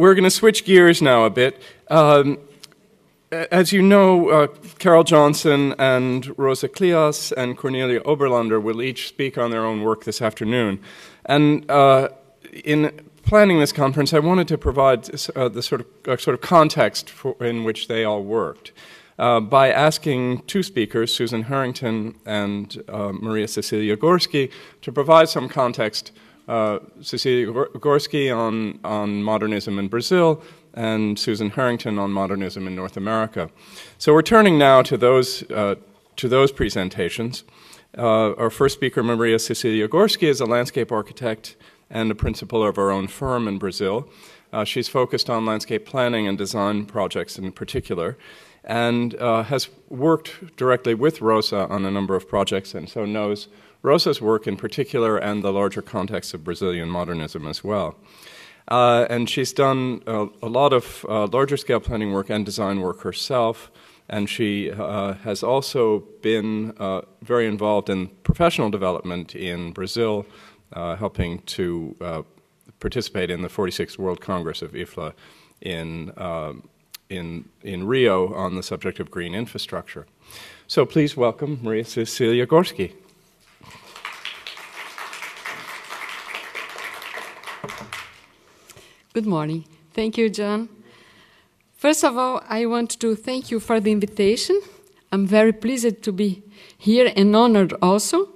we're going to switch gears now a bit. As you know, Carol Johnson and Rosa Klias and Cornelia Oberlander will each speak on their own work this afternoon. And in planning this conference, I wanted to provide the sort of context in which they all worked by asking two speakers, Susan Harrington and Maria Cecilia Gorsky, to provide some context. Cecilia Gorsky on modernism in Brazil, and Susan Harrington on modernism in North America. So we're turning now to those presentations. Our first speaker, Maria Cecilia Gorsky, is a landscape architect and a principal of our own firm in Brazil. She's focused on landscape planning and design projects in particular, and has worked directly with Rosa on a number of projects, and so knows Rosa's work in particular and the larger context of Brazilian modernism as well. And she's done a lot of larger scale planning work and design work herself, and she has also been very involved in professional development in Brazil, helping to participate in the 46th World Congress of IFLA in Rio on the subject of green infrastructure. So please welcome Maria Cecilia Gorsky. Good morning. Thank you, John. First of all, I want to thank you for the invitation. I'm very pleased to be here and honored also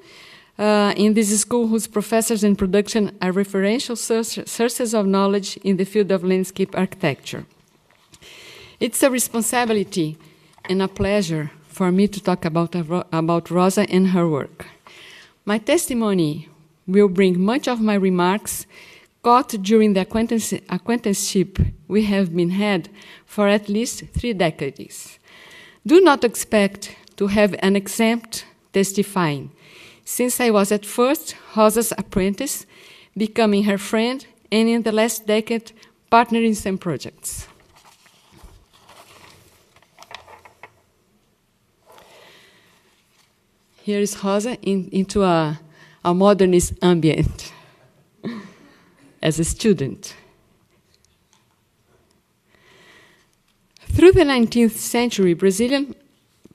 in this school whose professors in production are referential sources of knowledge in the field of landscape architecture. It's a responsibility and a pleasure for me to talk about Rosa and her work. My testimony will bring much of my remarks caught during the acquaintanceship we have been had for at least 3 decades. Do not expect to have an exempt testifying, since I was at first Rosa's apprentice, becoming her friend, and in the last decade, partner in some projects. Here is Rosa into a modernist ambient. As a student. Through the 19th century, Brazilian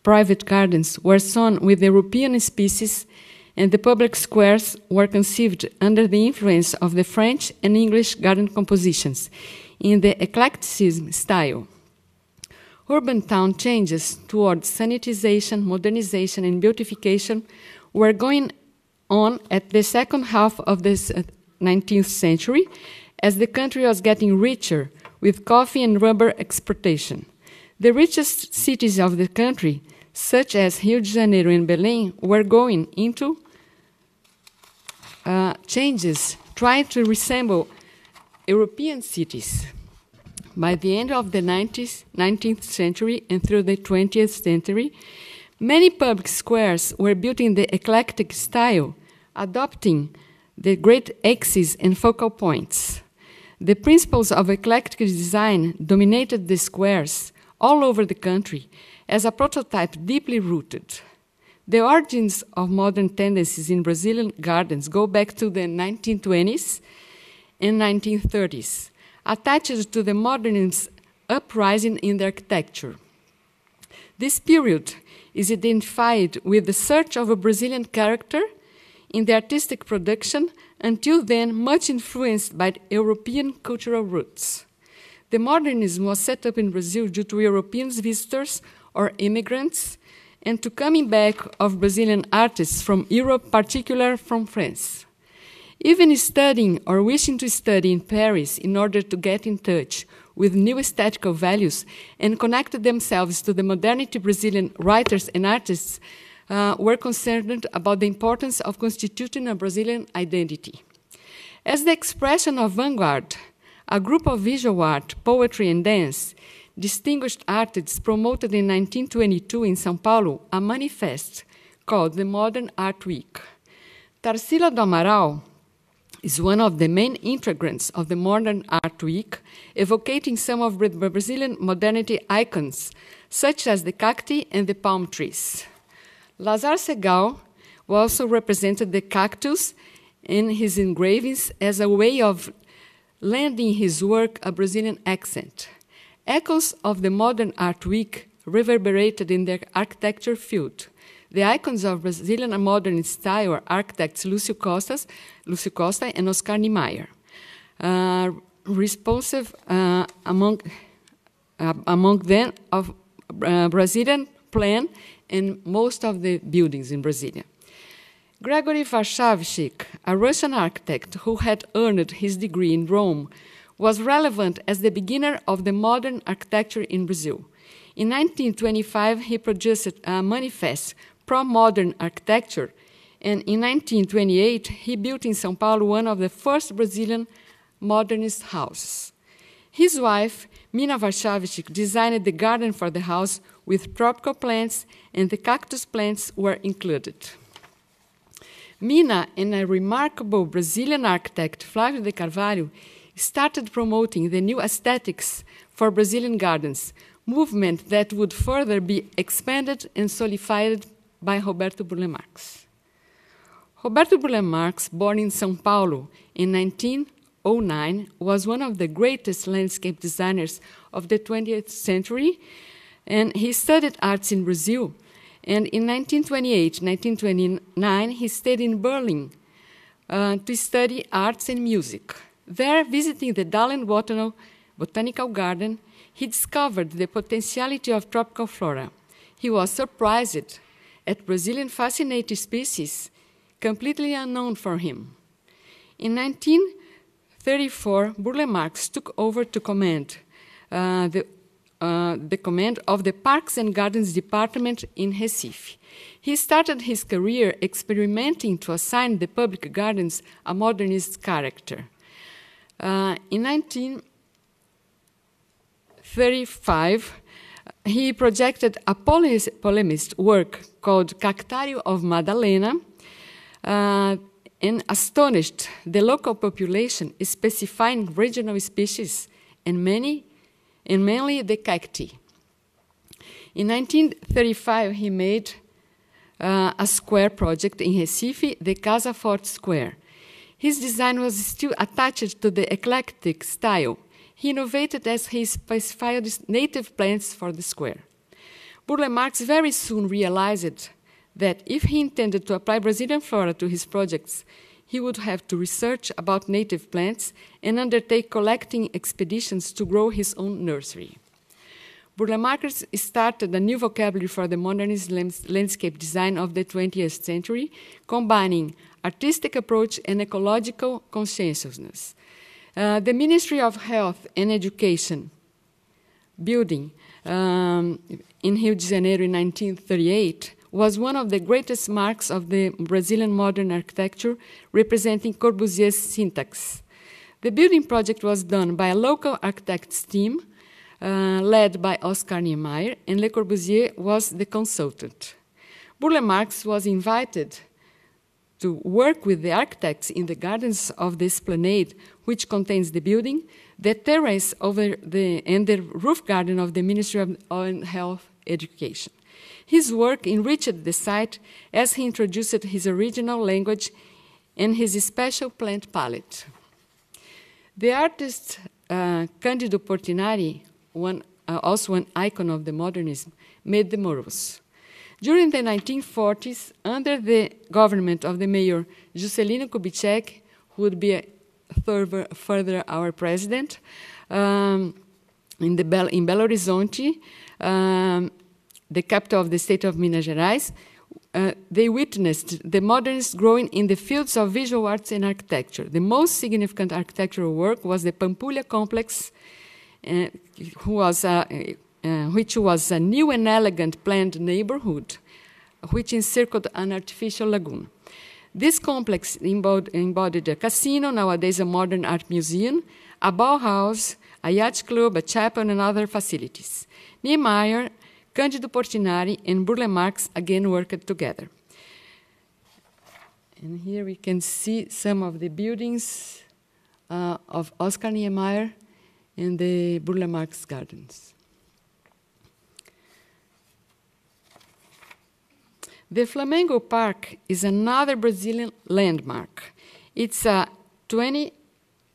private gardens were sown with European species, and the public squares were conceived under the influence of the French and English garden compositions in the eclecticism style. Urban town changes towards sanitization, modernization, and beautification were going on at the second half of this 19th century, as the country was getting richer with coffee and rubber exportation. The richest cities of the country, such as Rio de Janeiro and Belém, were going into changes, trying to resemble European cities. By the end of the 19th century and through the 20th century, many public squares were built in the eclectic style, adopting the great axes and focal points. The principles of eclectic design dominated the squares all over the country as a prototype deeply rooted. The origins of modern tendencies in Brazilian gardens go back to the 1920s and 1930s, attached to the modernist uprising in the architecture. This period is identified with the search of a Brazilian character in the artistic production, until then much influenced by European cultural roots. The modernism was set up in Brazil due to European visitors or immigrants, and to coming back of Brazilian artists from Europe, particularly from France. Even studying or wishing to study in Paris in order to get in touch with new aesthetical values and connect themselves to the modernity Brazilian writers and artists were concerned about the importance of constituting a Brazilian identity. As the expression of vanguard, a group of visual art, poetry, and dance, distinguished artists promoted in 1922 in São Paulo a manifest called the Modern Art Week. Tarsila do Amaral is one of the main integrants of the Modern Art Week, evocating some of the Brazilian modernity icons, such as the cacti and the palm trees. Lazar Segal also represented the cactus in his engravings as a way of lend in his work a Brazilian accent. Echoes of the Modern Art Week reverberated in the architecture field. The icons of Brazilian modernist style are architects Lúcio Costa and Oscar Niemeyer, responsive among them of Brazilian plan and most of the buildings in Brasilia. Gregory Warshawskyk, a Russian architect who had earned his degree in Rome, was relevant as the beginner of the modern architecture in Brazil. In 1925, he produced a manifest pro-modern architecture, and in 1928, he built in São Paulo one of the first Brazilian modernist houses. His wife, Mina Warshawskyk, designed the garden for the house with tropical plants, and the cactus plants were included. Mina and a remarkable Brazilian architect, Flávio de Carvalho, started promoting the new aesthetics for Brazilian gardens, movement that would further be expanded and solidified by Roberto Burle Marx. Roberto Burle Marx, born in São Paulo in 1909, was one of the greatest landscape designers of the 20th century, and he studied arts in Brazil. And in 1928-1929, he stayed in Berlin to study arts and music. There, visiting the Dahlen Botanical Garden, he discovered the potentiality of tropical flora. He was surprised at Brazilian fascinating species completely unknown for him. In 1934, Burle Marx took over to command the command of the Parks and Gardens Department in Recife. He started his career experimenting to assign the public gardens a modernist character. In 1935, he projected a polemist work called Cactário of Madalena and astonished the local population, specifying regional species and mainly the cacti. In 1935, he made a square project in Recife, the Casa Forte Square. His design was still attached to the eclectic style. He innovated as he specified native plants for the square. Burle Marx very soon realized that if he intended to apply Brazilian flora to his projects, he would have to research about native plants and undertake collecting expeditions to grow his own nursery. Burle Marx started a new vocabulary for the modernist landscape design of the 20th century, combining artistic approach and ecological conscientiousness. The Ministry of Health and Education building in Rio de Janeiro in 1938 was one of the greatest marks of the Brazilian modern architecture, representing Corbusier's syntax. The building project was done by a local architects team led by Oscar Niemeyer, and Le Corbusier was the consultant. Burle Marx was invited to work with the architects in the gardens of the esplanade, which contains the building, the terrace and the roof garden of the Ministry of Health Education. His work enriched the site as he introduced his original language and his special plant palette. The artist Cândido Portinari, also an icon of the modernism, made the murals. During the 1940s, under the government of the mayor Juscelino Kubitschek, who would be further our president, in Belo Horizonte, the capital of the state of Minas Gerais, they witnessed the modernists growing in the fields of visual arts and architecture. The most significant architectural work was the Pampulha complex, which was a new and elegant planned neighborhood, which encircled an artificial lagoon. This complex embodied a casino, nowadays a modern art museum, a Bauhaus, a yacht club, a chapel, and other facilities. Niemeyer, Cândido Portinari, and Burle Marx again worked together. And here we can see some of the buildings of Oscar Niemeyer in the Burle Marx gardens. The Flamingo Park is another Brazilian landmark. It's a 20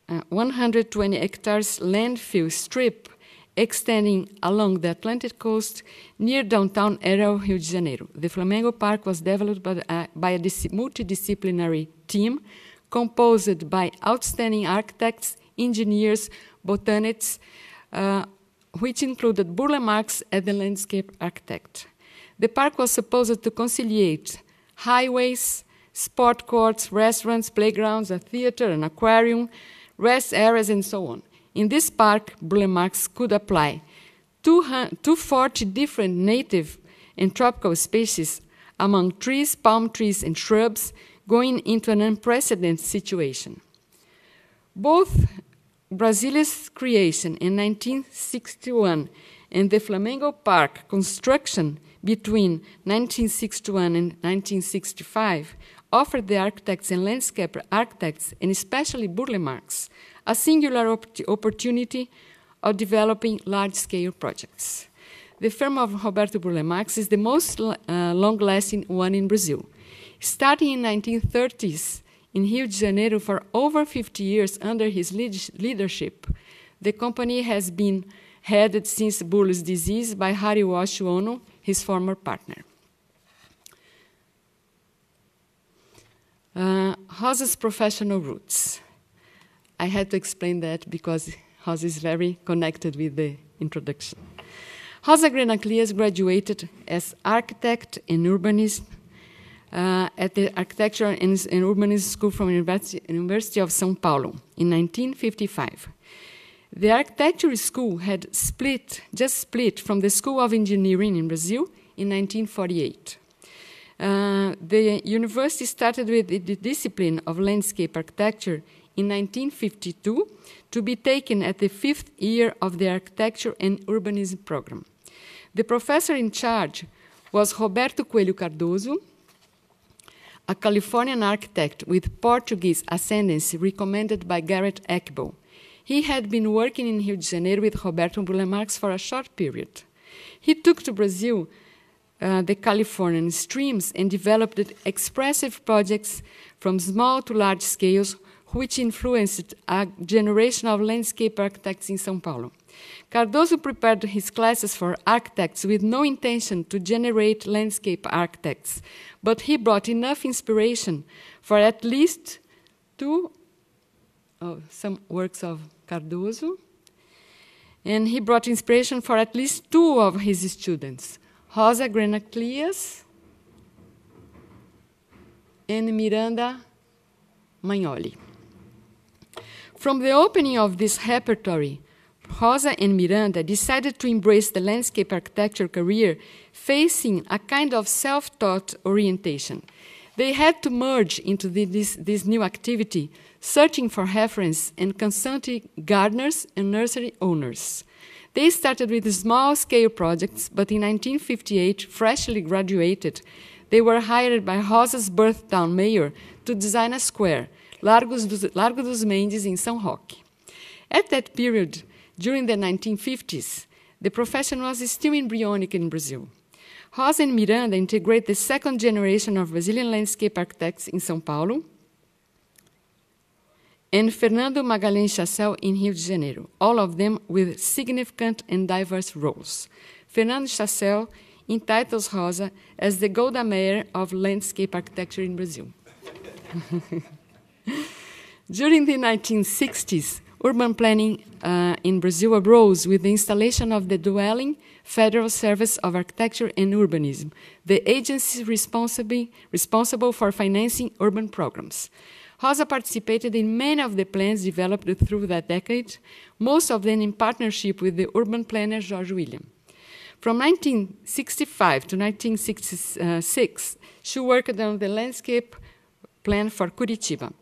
120 hectares landfill strip extending along the Atlantic coast near downtown area of Rio de Janeiro. The Flamingo Park was developed by a multidisciplinary team composed by outstanding architects, engineers, botanists, which included Burle Marx as the landscape architect. The park was supposed to conciliate highways, sport courts, restaurants, playgrounds, a theater, an aquarium, rest areas, and so on. In this park, Burle Marx could apply 240 different native and tropical species among trees, palm trees, and shrubs, going into an unprecedented situation. Both Brazilia's creation in 1961 and the Flamingo Park construction between 1961 and 1965 offered the architects and landscape architects, and especially Burle Marx, a singular opportunity of developing large-scale projects. The firm of Roberto Burle Marx is the most long-lasting one in Brazil. Starting in 1930s in Rio de Janeiro for over 50 years under his leadership, the company has been headed since Burle's disease by Hariwashi Ono, his former partner. Rosa's professional roots. I had to explain that because Rosa is very connected with the introduction. Rosa Grenaclias graduated as architect and urbanist at the Architecture and Urbanism School from University of São Paulo in 1955. The architecture school had just split from the School of Engineering in Brazil in 1948. The university started with the discipline of landscape architecture in 1952 to be taken at the 5th year of the Architecture and Urbanism program. The professor in charge was Roberto Coelho Cardoso, a Californian architect with Portuguese ascendancy recommended by Garrett Ekbo. He had been working in Rio de Janeiro with Roberto Burle Marx for a short period. He took to Brazil the Californian streams and developed expressive projects from small to large scales, which influenced a generation of landscape architects in São Paulo. Cardoso prepared his classes for architects with no intention to generate landscape architects, but he brought enough inspiration for at least some works of Cardoso, and he brought inspiration for at least 2 of his students, Rosa Grenaclias and Miranda Magnoli. From the opening of this repertory, Rosa and Miranda decided to embrace the landscape architecture career facing a kind of self-taught orientation. They had to merge into this new activity, searching for reference and consulting gardeners and nursery owners. They started with small-scale projects, but in 1958, freshly graduated, they were hired by Rosa's birth town mayor to design a square, Largo dos Mendes in São Roque. At that period, during the 1950s, the profession was still embryonic in Brazil. Rosa and Miranda integrate the second generation of Brazilian landscape architects in São Paulo, and Fernando Magalhães Chassel in Rio de Janeiro, all of them with significant and diverse roles. Fernando Chassel entitles Rosa as the Golda Meir of landscape architecture in Brazil. During the 1960s, urban planning in Brazil arose with the installation of the dwelling Federal Service of Architecture and Urbanism, the agency responsible for financing urban programs. Rosa participated in many of the plans developed through that decade, most of them in partnership with the urban planner George William. From 1965 to 1966, she worked on the landscape plan for Curitiba.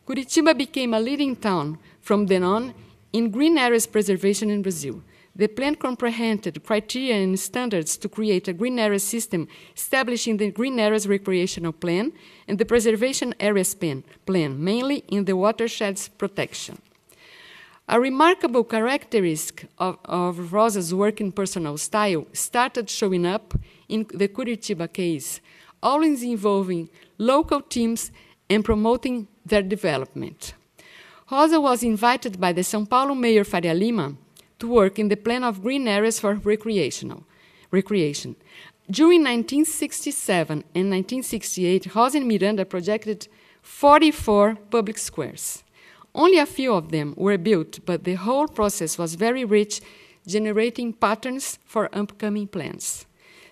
Curitiba became a leading town from then on in green areas preservation in Brazil. The plan comprehended criteria and standards to create a green area system, establishing the green areas recreational plan and the preservation areas plan, mainly in the watersheds protection. A remarkable characteristic of Rosa's work in personal style started showing up in the Curitiba case, always involving local teams and promoting their development. Rosa was invited by the São Paulo Mayor Faria Lima to work in the plan of green areas for recreation. During 1967 and 1968, Rosa and Miranda projected 44 public squares. Only a few of them were built, but the whole process was very rich, generating patterns for upcoming plans.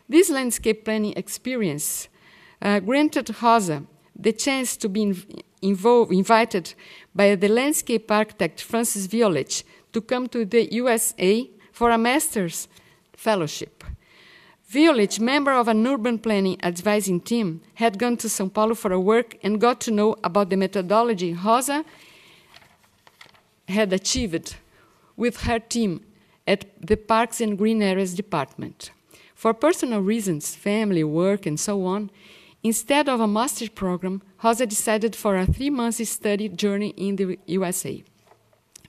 This landscape planning experience granted Rosa the chance to be invited by the landscape architect Francis Violet to come to the USA for a master's fellowship. Violet, member of an urban planning advising team, had gone to São Paulo for a work and got to know about the methodology Rosa had achieved with her team at the Parks and Green Areas Department. For personal reasons, family, work, and so on, instead of a master's program, Rosa decided for a 3-month study journey in the USA.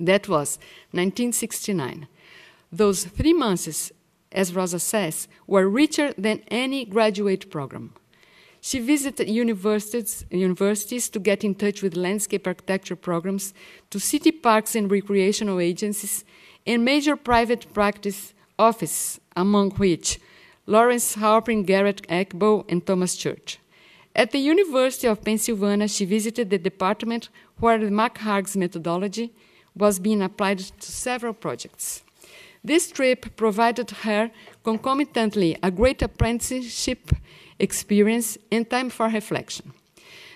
That was 1969. Those 3 months, as Rosa says, were richer than any graduate program. She visited universities to get in touch with landscape architecture programs, to city parks and recreational agencies, and major private practice offices, among which Lawrence Halprin, Garrett Ekbo, and Thomas Church. At the University of Pennsylvania, she visited the department where the McHarg's methodology was being applied to several projects. This trip provided her concomitantly a great apprenticeship experience and time for reflection.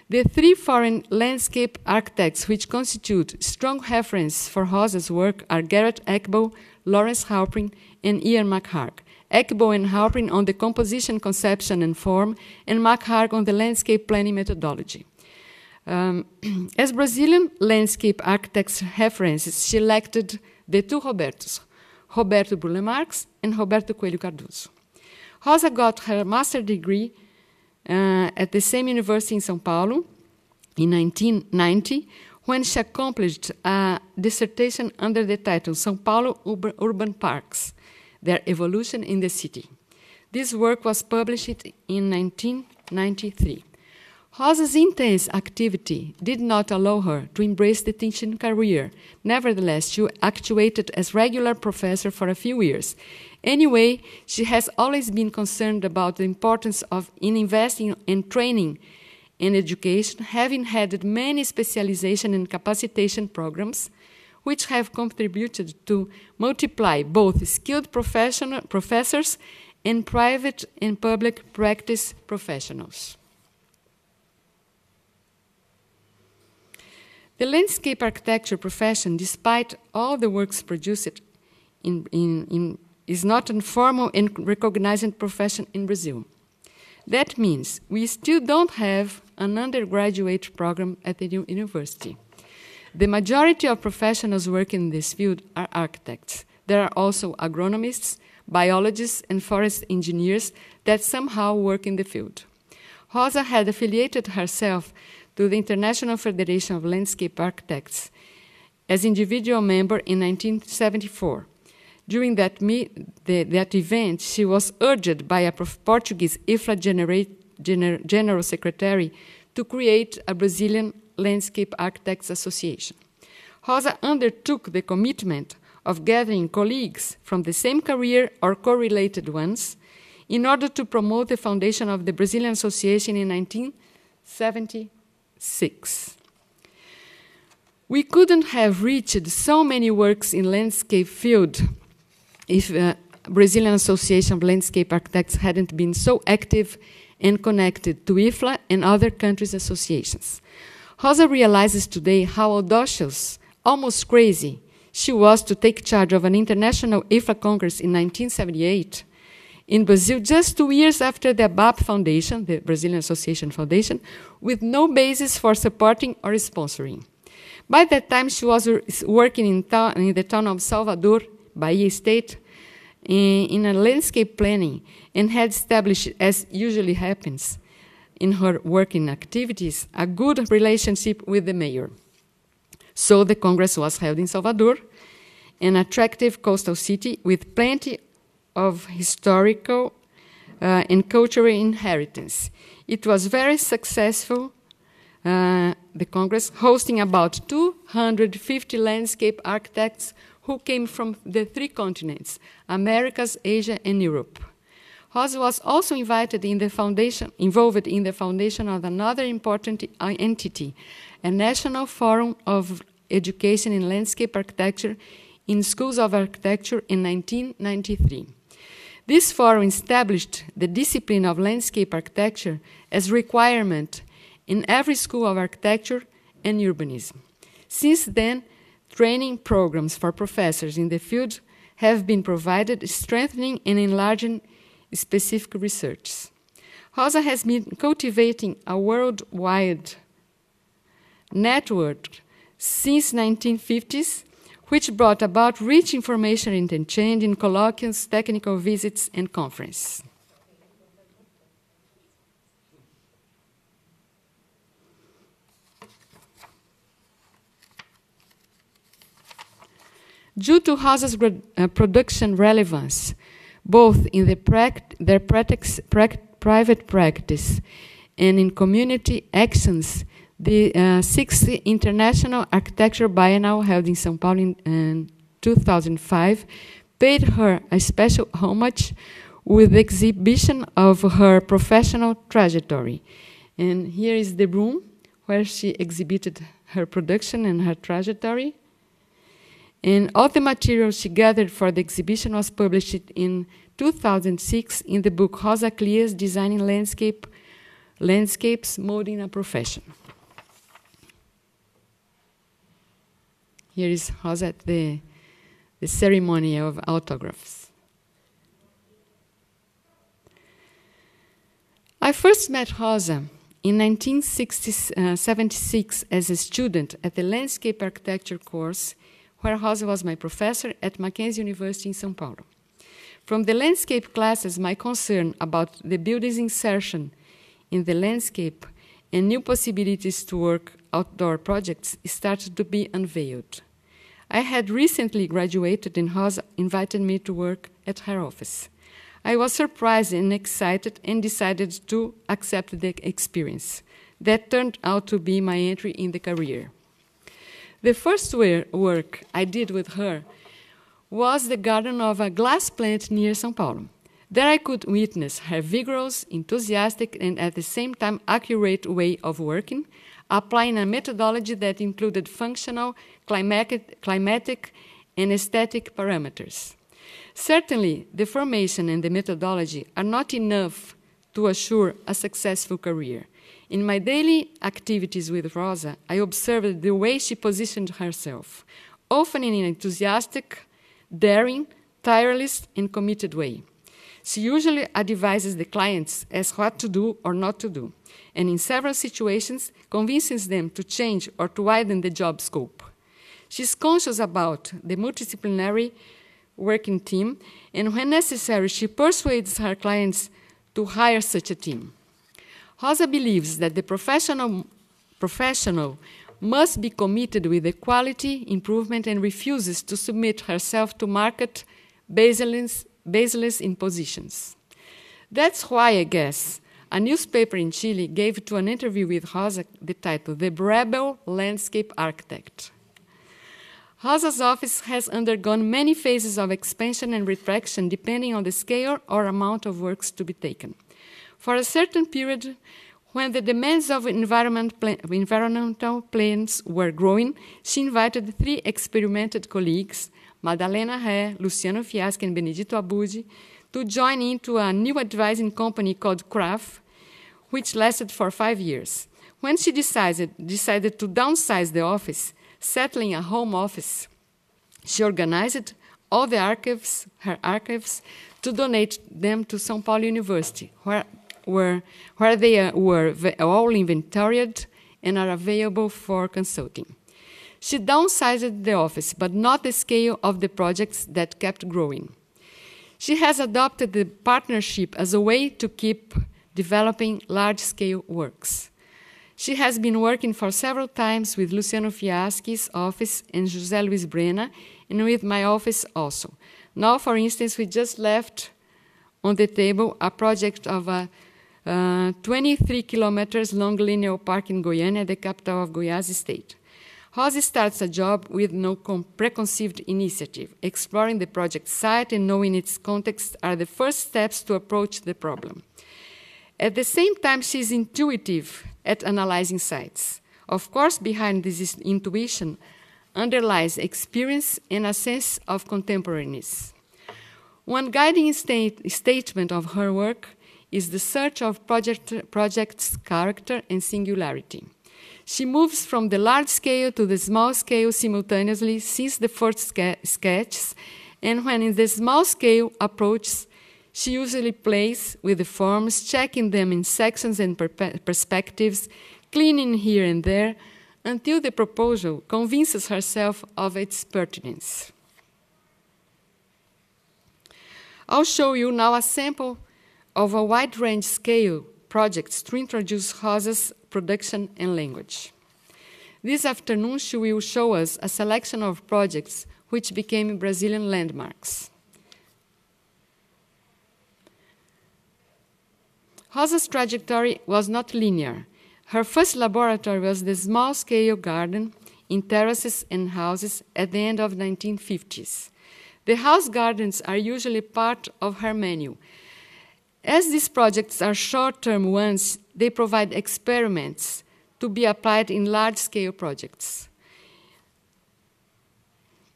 The 3 foreign landscape architects which constitute strong reference for Rosa's work are Garrett Ekbo, Lawrence Halprin, and Ian McHarg. Ekbo and Halprin on the composition, conception, and form, and McHarg on the landscape planning methodology. As Brazilian landscape architects' references, she elected the 2 Robertos, Roberto Burle Marx and Roberto Coelho Cardoso. Rosa got her master's degree at the same university in São Paulo in 1990, when she accomplished a dissertation under the title São Paulo Urban Parks, Their Evolution in the City. This work was published in 1993. Rosa's intense activity did not allow her to embrace the teaching career. Nevertheless, she actuated as regular professor for a few years. Anyway, she has always been concerned about the importance of investing in training and education, having headed many specialization and capacitation programs, which have contributed to multiply both skilled professors and private and public practice professionals. The landscape architecture profession, despite all the works produced, is not a formal and recognized profession in Brazil. That means we still don't have an undergraduate program at the university. The majority of professionals working in this field are architects. There are also agronomists, biologists, and forest engineers that somehow work in the field. Rosa had affiliated herself to the International Federation of Landscape Architects as individual member in 1974. During that event, she was urged by a Portuguese IFLA General Secretary to create a Brazilian Landscape Architects Association. Rosa undertook the commitment of gathering colleagues from the same career or correlated ones in order to promote the foundation of the Brazilian Association in 1976. We couldn't have reached so many works in landscape field if Brazilian Association of Landscape Architects hadn't been so active and connected to IFLA and other countries' associations. Rosa realizes today how audacious, almost crazy, she was to take charge of an international IFLA Congress in 1978 in Brazil, just 2 years after the ABAP Foundation, the Brazilian Association Foundation, with no basis for supporting or sponsoring. By that time, she was working in the town of Salvador, Bahia State, in a landscape planning, and had established, as usually happens in her working activities, a good relationship with the mayor. So the Congress was held in Salvador, an attractive coastal city with plenty of historical and cultural inheritance. It was very successful the Congress, hosting about 250 landscape architects who came from the 3 continents, Americas, Asia, and Europe. Rosa was also involved in the foundation of another important entity, a National Forum of Education in Landscape Architecture in Schools of Architecture in 1993. This forum established the discipline of landscape architecture as requirement in every school of architecture and urbanism. Since then, training programs for professors in the field have been provided, strengthening and enlarging specific research. Rosa has been cultivating a worldwide network since 1950s, which brought about rich information interchange in colloquiums, technical visits, and conferences. Due to Rosa's production relevance, both in their private practice and in community actions, the 6th International Architecture Biennale held in São Paulo in 2005 paid her a special homage with the exhibition of her professional trajectory. And here is the room where she exhibited her production and her trajectory. And all the material she gathered for the exhibition was published in 2006 in the book Rosa Clia's Designing Landscapes, Molding a Profession. Here is Rosa at the ceremony of autographs. I first met Rosa in 1976 as a student at the landscape architecture course, where Rosa was my professor at Mackenzie University in São Paulo. From the landscape classes, my concern about the building's insertion in the landscape and new possibilities to work outdoor projects started to be unveiled. I had recently graduated and Rosa invited me to work at her office. I was surprised and excited and decided to accept the experience. That turned out to be my entry in the career. The first work I did with her was the garden of a glass plant near São Paulo. There I could witness her vigorous, enthusiastic, and at the same time accurate way of working, applying a methodology that included functional, climatic, and aesthetic parameters. Certainly, the formation and the methodology are not enough to assure a successful career. In my daily activities with Rosa, I observed the way she positioned herself, often in an enthusiastic, daring, tireless, and committed way. She usually advises the clients as what to do or not to do, and in several situations convinces them to change or to widen the job scope. She's conscious about the multidisciplinary working team, and when necessary, she persuades her clients to hire such a team. Rosa believes that the professional must be committed with the quality improvement and refuses to submit herself to market baseless impositions. That's why, I guess, a newspaper in Chile gave to an interview with Rosa the title, The Rebel Landscape Architect. Rosa's office has undergone many phases of expansion and retraction depending on the scale or amount of works to be taken. For a certain period, when the demands of environmental plans were growing, she invited 3 experimented colleagues, Madalena Ré, Luciano Fiaschi, and Benedito Abudi, to join into a new advising company called CRAF, which lasted for 5 years. When she decided to downsize the office, settling a home office, she organized all the archives, her archives, to donate them to São Paulo University, where they were all inventoried and are available for consulting. She downsized the office, but not the scale of the projects that kept growing. She has adopted the partnership as a way to keep developing large-scale works. She has been working for several times with Luciano Fiaschi's office and José Luis Brena, and with my office also. Now, for instance, we just left on the table a project of a 23 kilometers long linear park in Goiânia, the capital of Goiás state. Rosa starts a job with no preconceived initiative. Exploring the project site and knowing its context are the first steps to approach the problem. At the same time, she is intuitive at analyzing sites. Of course, behind this intuition underlies experience and a sense of contemporaneous. One guiding statement of her work is the search of project's character and singularity. She moves from the large scale to the small scale simultaneously since the first sketches, and when in the small scale approach, she usually plays with the forms, checking them in sections and perspectives, cleaning here and there, until the proposal convinces herself of its pertinence. I'll show you now a sample of a wide range scale projects to introduce Rosa's production and language. This afternoon she will show us a selection of projects which became Brazilian landmarks. Rosa's trajectory was not linear. Her first laboratory was the small-scale garden in terraces and houses at the end of the 1950s. The house gardens are usually part of her menu. As these projects are short-term ones, they provide experiments to be applied in large-scale projects.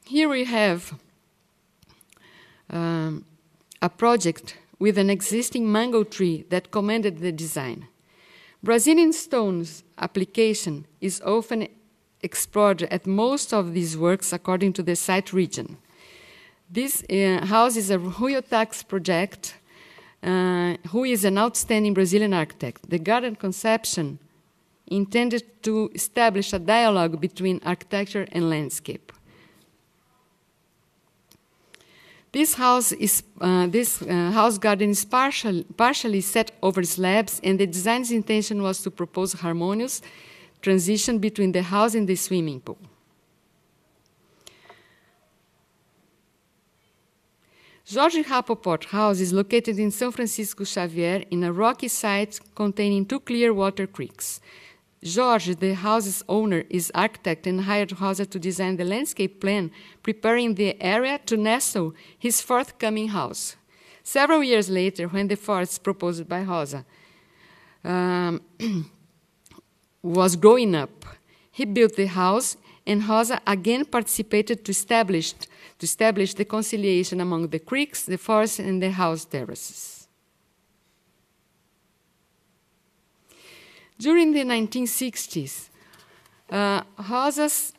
Here we have a project with an existing mango tree that commanded the design. Brazilian stone's application is often explored at most of these works according to the site region. This house is a Rui Otaku's project, who is an outstanding Brazilian architect. The garden conception intended to establish a dialogue between architecture and landscape. This house garden is partially set over slabs, and the design's intention was to propose harmonious transition between the house and the swimming pool. Jorge Rapoport House is located in São Francisco Xavier in a rocky site containing two clear water creeks. Jorge, the house's owner, is architect and hired Rosa to design the landscape plan, preparing the area to nestle his forthcoming house. Several years later, when the forest proposed by Rosa was growing up, he built the house, and Rosa again participated to establish the conciliation among the creeks, the forest, and the house terraces. During the 1960s, Rosa's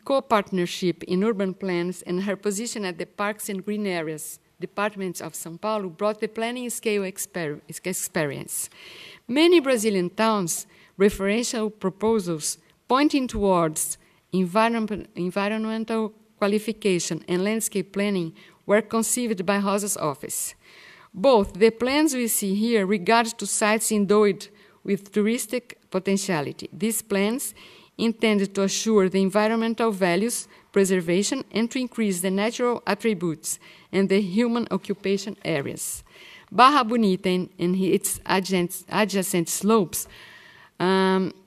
co-partnership in urban plans and her position at the Parks and Green Areas departments of São Paulo brought the planning scale experience. Many Brazilian towns' referential proposals pointing towards environmental qualification and landscape planning were conceived by Rosa's office. Both the plans we see here regard to sites endowed with touristic potentiality. These plans intended to assure the environmental values, preservation, and to increase the natural attributes and the human occupation areas. Barra Bonita and its adjacent slopes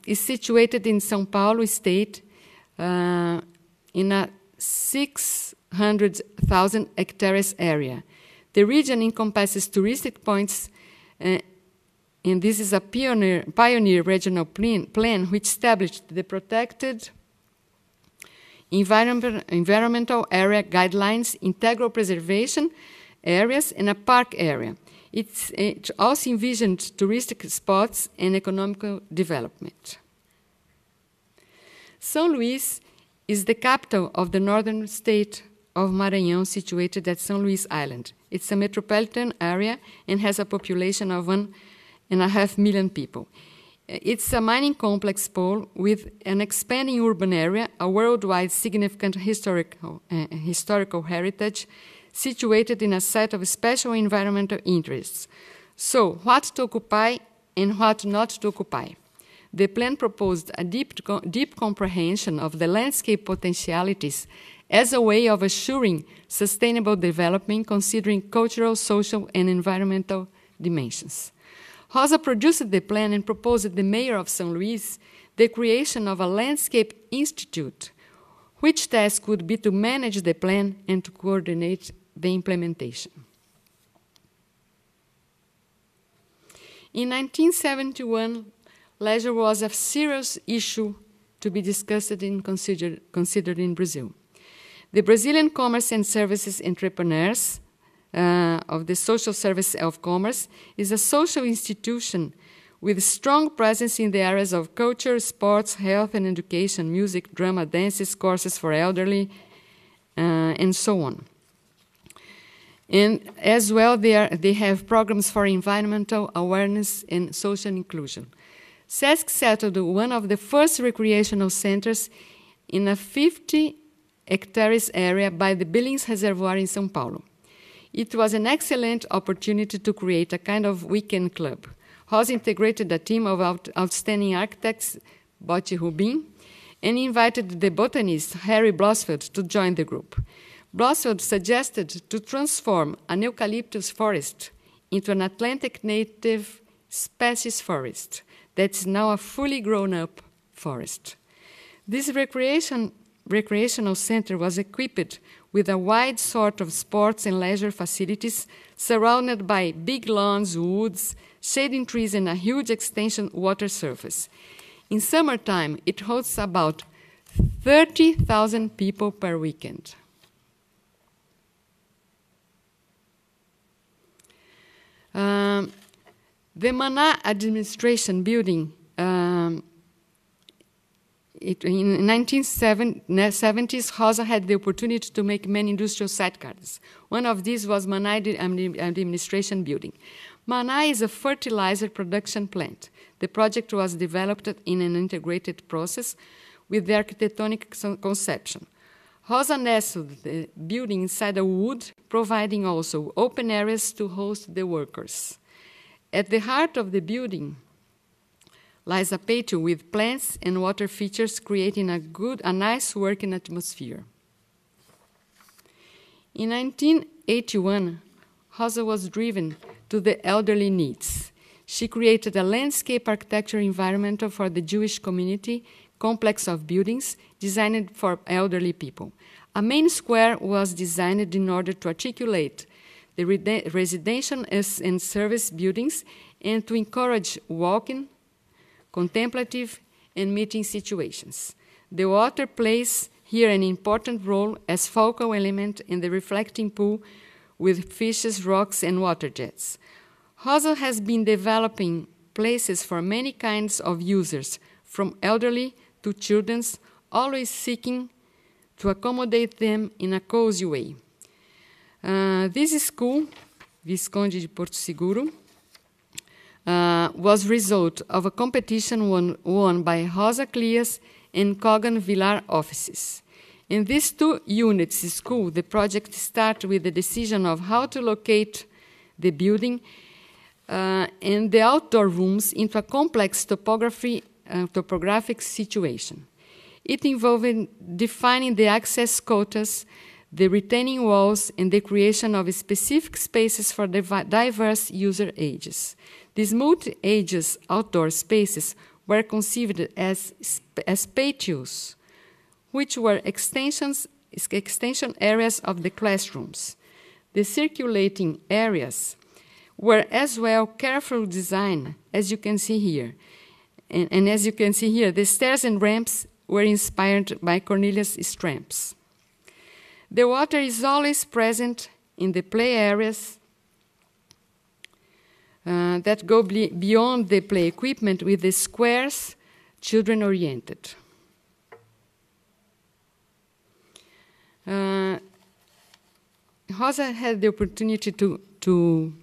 is situated in São Paulo state in a 600,000 hectares area. The region encompasses touristic points, and this is a pioneer regional plan which established the protected environmental area guidelines, integral preservation areas, and a park area. It also envisioned touristic spots and economical development. São Luís is the capital of the northern state of Maranhão, situated at São Luís Island. It's a metropolitan area and has a population of 1.5 million people. It's a mining complex pole with an expanding urban area, a worldwide significant historical heritage, situated in a set of special environmental interests. So, what to occupy and what not to occupy? The plan proposed a deep comprehension of the landscape potentialities as a way of assuring sustainable development, considering cultural, social, and environmental dimensions. Rosa produced the plan and proposed the mayor of São Luís the creation of a landscape institute, which task would be to manage the plan and to coordinate the implementation. In 1971, leisure was a serious issue to be discussed and considered in Brazil. The Brazilian Commerce and Services Entrepreneurs of the Social Service of Commerce is a social institution with strong presence in the areas of culture, sports, health and education, music, drama, dances, courses for elderly, and so on. And as well, they have programs for environmental awareness and social inclusion. SESC settled one of the first recreational centers in a 50 hectares area by the Billings Reservoir in São Paulo. It was an excellent opportunity to create a kind of weekend club. Rosa integrated a team of outstanding architects, Botti Rubin, and invited the botanist Harry Blosfeld to join the group. Blosfeld suggested to transform an eucalyptus forest into an Atlantic native species forest that's now a fully grown-up forest. This recreational center was equipped with a wide sort of sports and leisure facilities surrounded by big lawns, woods, shading trees, and a huge extension water surface. In summertime, it hosts about 30,000 people per weekend. The Vemana administration building in 1970s, Rosa had the opportunity to make many industrial site gardens. One of these was Mana administration building. Mana is a fertilizer production plant. The project was developed in an integrated process with the architectonic conception. Rosa nestled the building inside a wood, providing also open areas to host the workers. At the heart of the building lies a patio with plants and water features, creating a nice working atmosphere. In 1981, Rosa was driven to the elderly needs. She created a landscape architecture environment for the Jewish community, complex of buildings designed for elderly people. A main square was designed in order to articulate the residential and service buildings and to encourage walking, contemplative, and meeting situations. The water plays here an important role as focal element in the reflecting pool with fishes, rocks, and water jets. Rosa has been developing places for many kinds of users, from elderly to children, always seeking to accommodate them in a cozy way. This school, Visconde de Porto Seguro, was result of a competition won by Rosa Clias and Kogan Villar offices. In these two units school, the project started with the decision of how to locate the building and the outdoor rooms into a complex topographic situation. It involved defining the access quotas, the retaining walls, and the creation of specific spaces for diverse user ages. These multi-ages outdoor spaces were conceived as patios, which were extension areas of the classrooms. The circulating areas were as well carefully designed, as you can see here. And as you can see here, the stairs and ramps were inspired by Cornelius Stramps. The water is always present in the play areas that go beyond the play equipment with the squares, children-oriented. Rosa had the opportunity to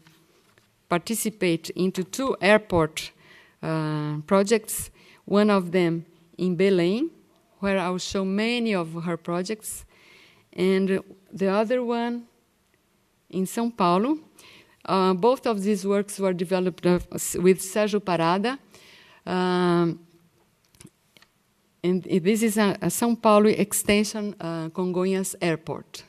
participate into two airport projects, one of them in Belém, where I will show many of her projects, and the other one in São Paulo. Both of these works were developed with Sérgio Parada, and this is a São Paulo extension, Congonhas Airport.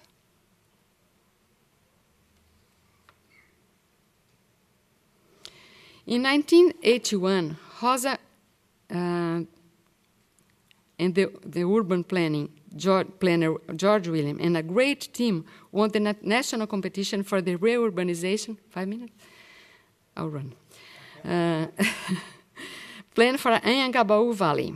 In 1981, Rosa and the urban planner George William and a great team won the national competition for the reurbanization. 5 minutes? I'll run. Plan for Anhangabaú Valley.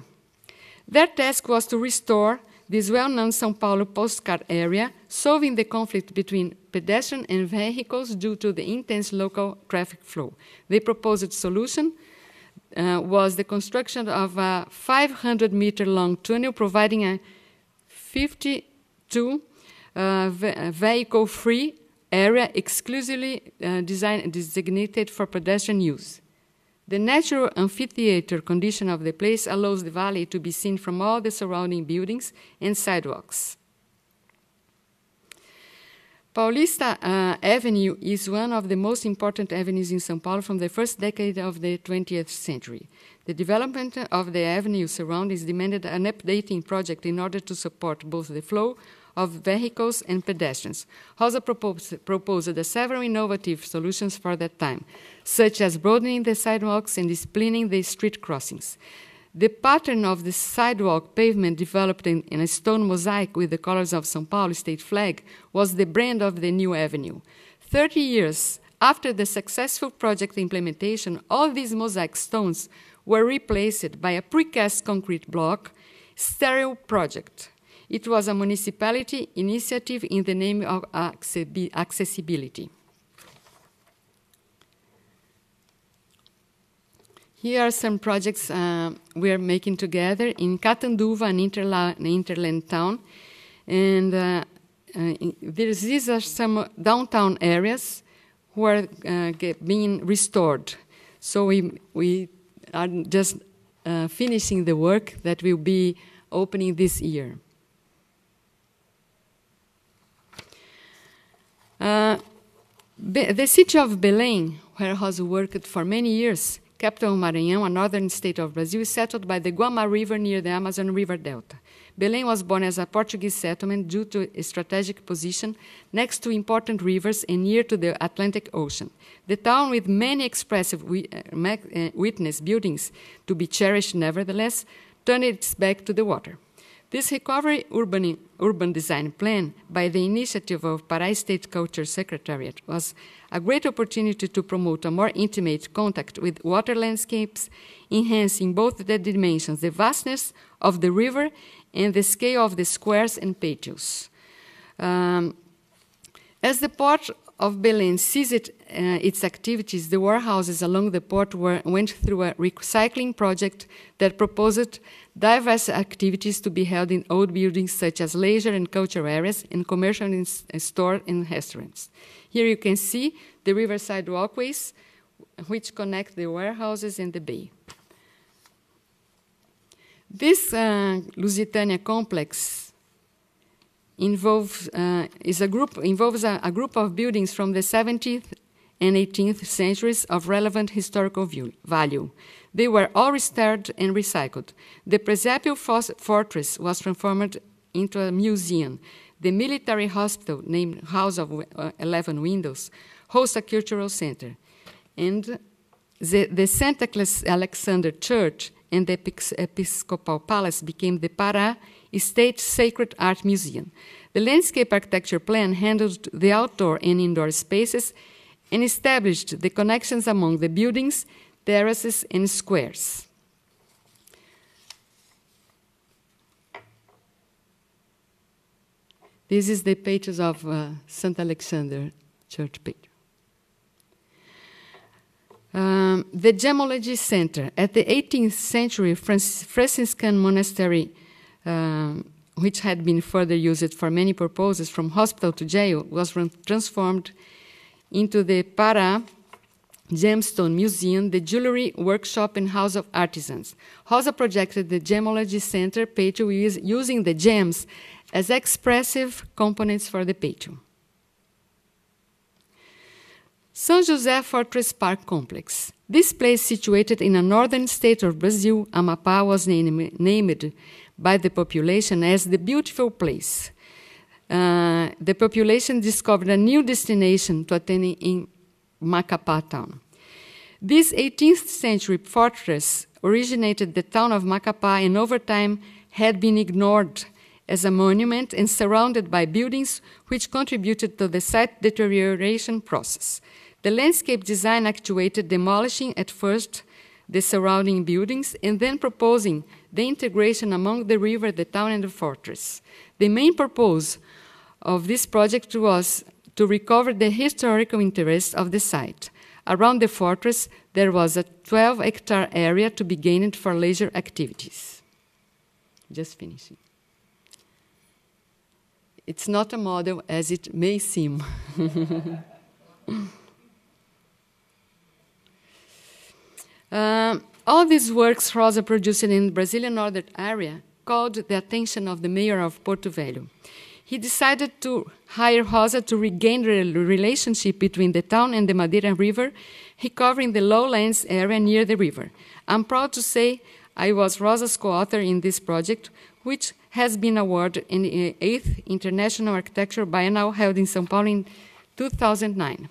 Their task was to restore this well-known São Paulo postcard area, solving the conflict between pedestrians and vehicles due to the intense local traffic flow. The proposed solution was the construction of a 500-meter-long tunnel providing a 52 vehicle-free area exclusively designated for pedestrian use. The natural amphitheater condition of the place allows the valley to be seen from all the surrounding buildings and sidewalks. Paulista Avenue is one of the most important avenues in São Paulo from the first decade of the 20th century. The development of the avenue surroundings demanded an updating project in order to support both the flow of vehicles and pedestrians. Rosa proposed several innovative solutions for that time, such as broadening the sidewalks and disciplining the street crossings. The pattern of the sidewalk pavement developed in a stone mosaic with the colors of São Paulo state flag was the brand of the new avenue. 30 years after the successful project implementation, all these mosaic stones were replaced by a precast concrete block stereo project. It was a municipality initiative in the name of accessibility. Here are some projects we are making together in Catanduva, an interland town. And these are some downtown areas who are being restored. So we are just finishing the work that will be opening this year. The city of Belém, where Rosa worked for many years, capital of Maranhão, a northern state of Brazil, is settled by the Guamá River near the Amazon River Delta. Belém was born as a Portuguese settlement due to its strategic position next to important rivers and near to the Atlantic Ocean. The town, with many expressive witness buildings to be cherished nevertheless, turned its back to the water. This recovery urban design plan by the initiative of Pará State Culture Secretariat was a great opportunity to promote a more intimate contact with water landscapes, enhancing both the dimensions, the vastness of the river and the scale of the squares and patios. As the port of Belém ceased its activities, the warehouses along the port went through a recycling project that proposed diverse activities to be held in old buildings such as leisure and cultural areas and commercial stores and restaurants. Here you can see the riverside walkways which connect the warehouses and the bay. This Lusitania complex involves a group of buildings from the 17th and 18th centuries of relevant historical value. They were all restored and recycled. The Presépio fortress was transformed into a museum. The military hospital, named House of 11 Windows, hosts a cultural center. And the Santa Alexander Church and the Episcopal Palace became the Pará State Sacred Art Museum. The landscape architecture plan handled the outdoor and indoor spaces and established the connections among the buildings, terraces, and squares. This is the pages of St. Alexander Church page. The Gemology Center. At the 18th century, Franciscan monastery, which had been further used for many purposes, from hospital to jail, was transformed into the Pará Gemstone Museum, the Jewelry Workshop, and House of Artisans. Rosa projected the Gemology Center patio using the gems as expressive components for the patio. São José Fortress Park Complex. This place, situated in a northern state of Brazil, Amapá, was named by the population as the beautiful place. The population discovered a new destination to attain in Macapá town. This 18th century fortress originated the town of Macapá and over time had been ignored as a monument and surrounded by buildings which contributed to the site deterioration process. The landscape design actuated demolishing at first the surrounding buildings and then proposing the integration among the river, the town, and the fortress. The main purpose of this project was to recover the historical interest of the site. Around the fortress, there was a 12-hectare area to be gained for leisure activities. Just finishing. It's not a model as it may seem. All these works Rosa produced in the Brazilian northern area called the attention of the mayor of Porto Velho. He decided to hire Rosa to regain the relationship between the town and the Madeira River, recovering the lowlands area near the river. I'm proud to say I was Rosa's co-author in this project, which has been awarded in the 8th International Architecture Biennial held in São Paulo in 2009.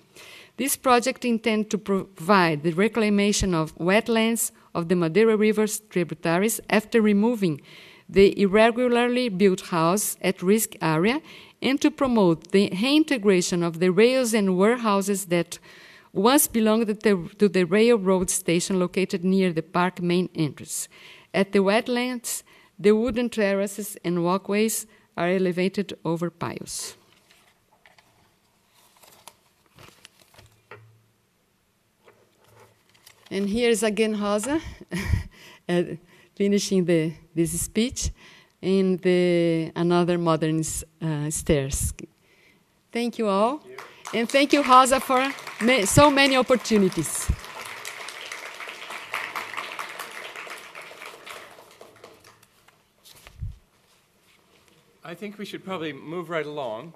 This project intends to provide the reclamation of wetlands of the Madeira River's tributaries after removing the irregularly built house at risk area and to promote the reintegration of the rails and warehouses that once belonged to the railroad station located near the park main entrance. At the wetlands, the wooden terraces and walkways are elevated over piles. And here's again Rosa finishing this speech in another modernist stairs. Thank you all. Thank you. And thank you, Rosa, for so many opportunities. I think we should probably move right along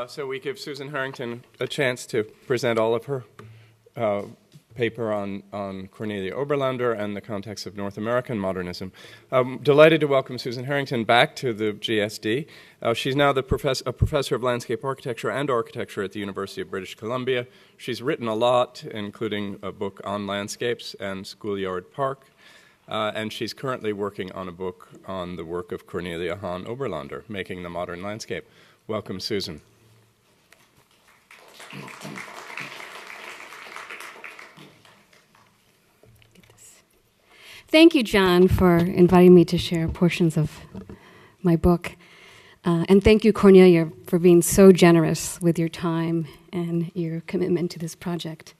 so we give Susan Harrington a chance to present all of her paper on Cornelia Oberlander and the context of North American modernism. I'm delighted to welcome Susan Harrington back to the GSD. She's now a professor of landscape architecture and architecture at the University of British Columbia. She's written a lot, including a book on landscapes and Schoolyard Park. And she's currently working on a book on the work of Cornelia Hahn Oberlander, Making the Modern Landscape. Welcome, Susan. Thank you, John, for inviting me to share portions of my book. And thank you, Cornelia, for being so generous with your time and your commitment to this project.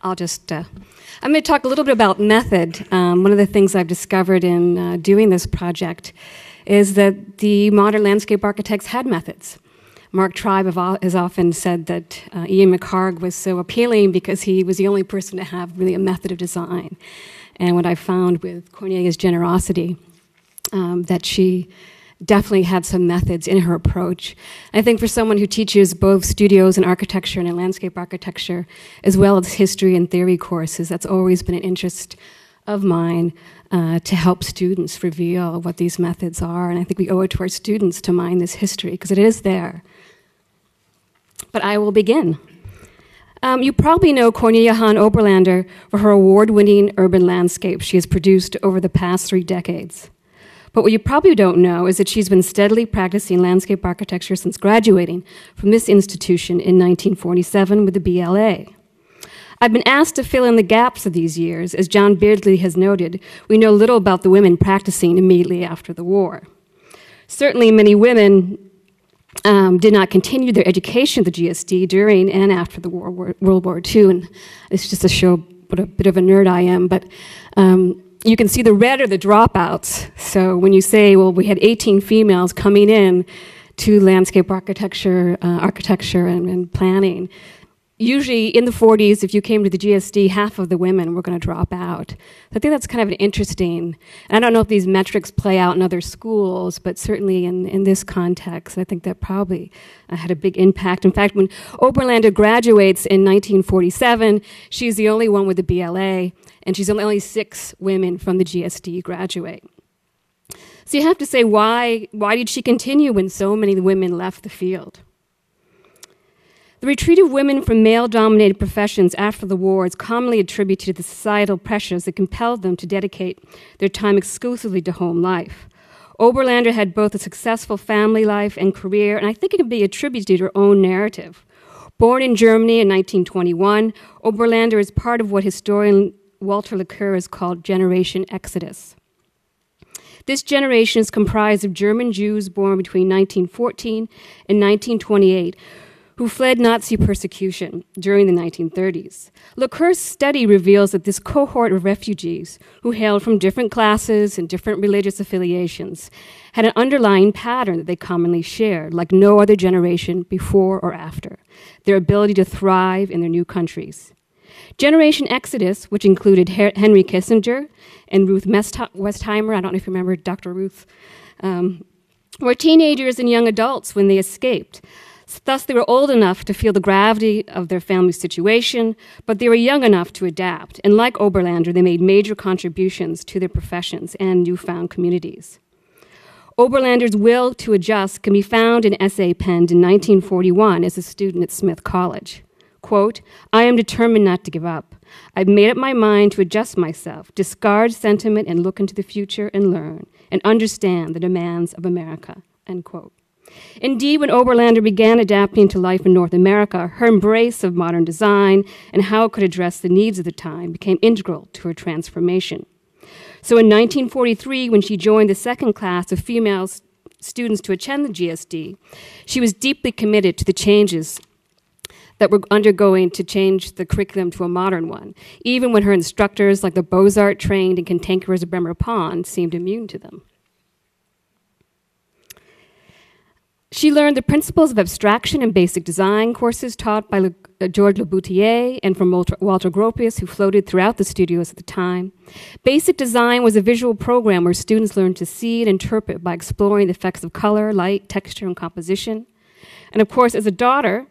I'm going to talk a little bit about method. One of the things I've discovered in doing this project is that the modern landscape architects had methods. Mark Tribe has often said that Ian McHarg was so appealing because he was the only person to have really a method of design. And what I found with Cornelia's generosity, that she definitely had some methods in her approach. I think for someone who teaches both studios and architecture and landscape architecture, as well as history and theory courses, that's always been an interest of mine to help students reveal what these methods are. And I think we owe it to our students to mine this history, because it is there. But I will begin. You probably know Cornelia Hahn Oberlander for her award-winning urban landscapes she has produced over the past 3 decades. But what you probably don't know is that she's been steadily practicing landscape architecture since graduating from this institution in 1947 with the BLA. I've been asked to fill in the gaps of these years. As John Beardsley has noted, we know little about the women practicing immediately after the war. Certainly, many women did not continue their education at the GSD during and after the World War II. And it's just to show what a bit of a nerd I am, but you can see the red are the dropouts. So when you say, well, we had 18 females coming in to landscape architecture, and planning, usually in the 40s, if you came to the GSD, half of the women were going to drop out. I think that's kind of an interesting, and I don't know if these metrics play out in other schools, but certainly in this context, I think that probably had a big impact. In fact, when Oberlander graduates in 1947, she's the only one with the BLA, and she's only 6 women from the GSD graduate. So you have to say, why did she continue when so many women left the field? The retreat of women from male-dominated professions after the war is commonly attributed to the societal pressures that compelled them to dedicate their time exclusively to home life. Oberlander had both a successful family life and career, and I think it can be attributed to her own narrative. Born in Germany in 1921, Oberlander is part of what historian Walter Laqueur has called Generation Exodus. This generation is comprised of German Jews born between 1914 and 1928, who fled Nazi persecution during the 1930s. Laqueur's study reveals that this cohort of refugees, who hailed from different classes and different religious affiliations, had an underlying pattern that they commonly shared, like no other generation before or after: their ability to thrive in their new countries. Generation Exodus, which included Henry Kissinger and Ruth Westheimer, I don't know if you remember Dr. Ruth, were teenagers and young adults when they escaped. Thus, they were old enough to feel the gravity of their family situation, but they were young enough to adapt. And like Oberlander, they made major contributions to their professions and newfound communities. Oberlander's will to adjust can be found in an essay penned in 1941 as a student at Smith College. Quote, "I am determined not to give up. I've made up my mind to adjust myself, discard sentiment, and look into the future and learn and understand the demands of America." End quote. Indeed, when Oberlander began adapting to life in North America, her embrace of modern design and how it could address the needs of the time became integral to her transformation. So in 1943, when she joined the second class of female students to attend the GSD, she was deeply committed to the changes that were undergoing to change the curriculum to a modern one, even when her instructors, like the Beaux-Arts trained and cantankerous Bremer Pond, seemed immune to them. She learned the principles of abstraction and basic design courses taught by Georges Laboutier and from Walter Gropius, who floated throughout the studios at the time. Basic design was a visual program where students learned to see and interpret by exploring the effects of color, light, texture, and composition. And of course, as a daughter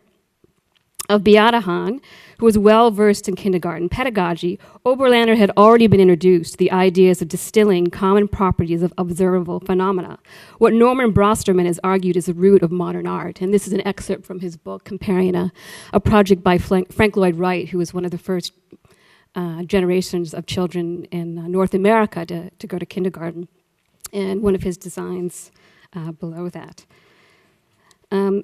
of Beata Hahn, who was well-versed in kindergarten pedagogy, Oberlander had already been introduced to the ideas of distilling common properties of observable phenomena, what Norman Brosterman has argued is the root of modern art. And this is an excerpt from his book comparing a project by Frank Lloyd Wright, who was one of the first generations of children in North America to go to kindergarten, and one of his designs below that.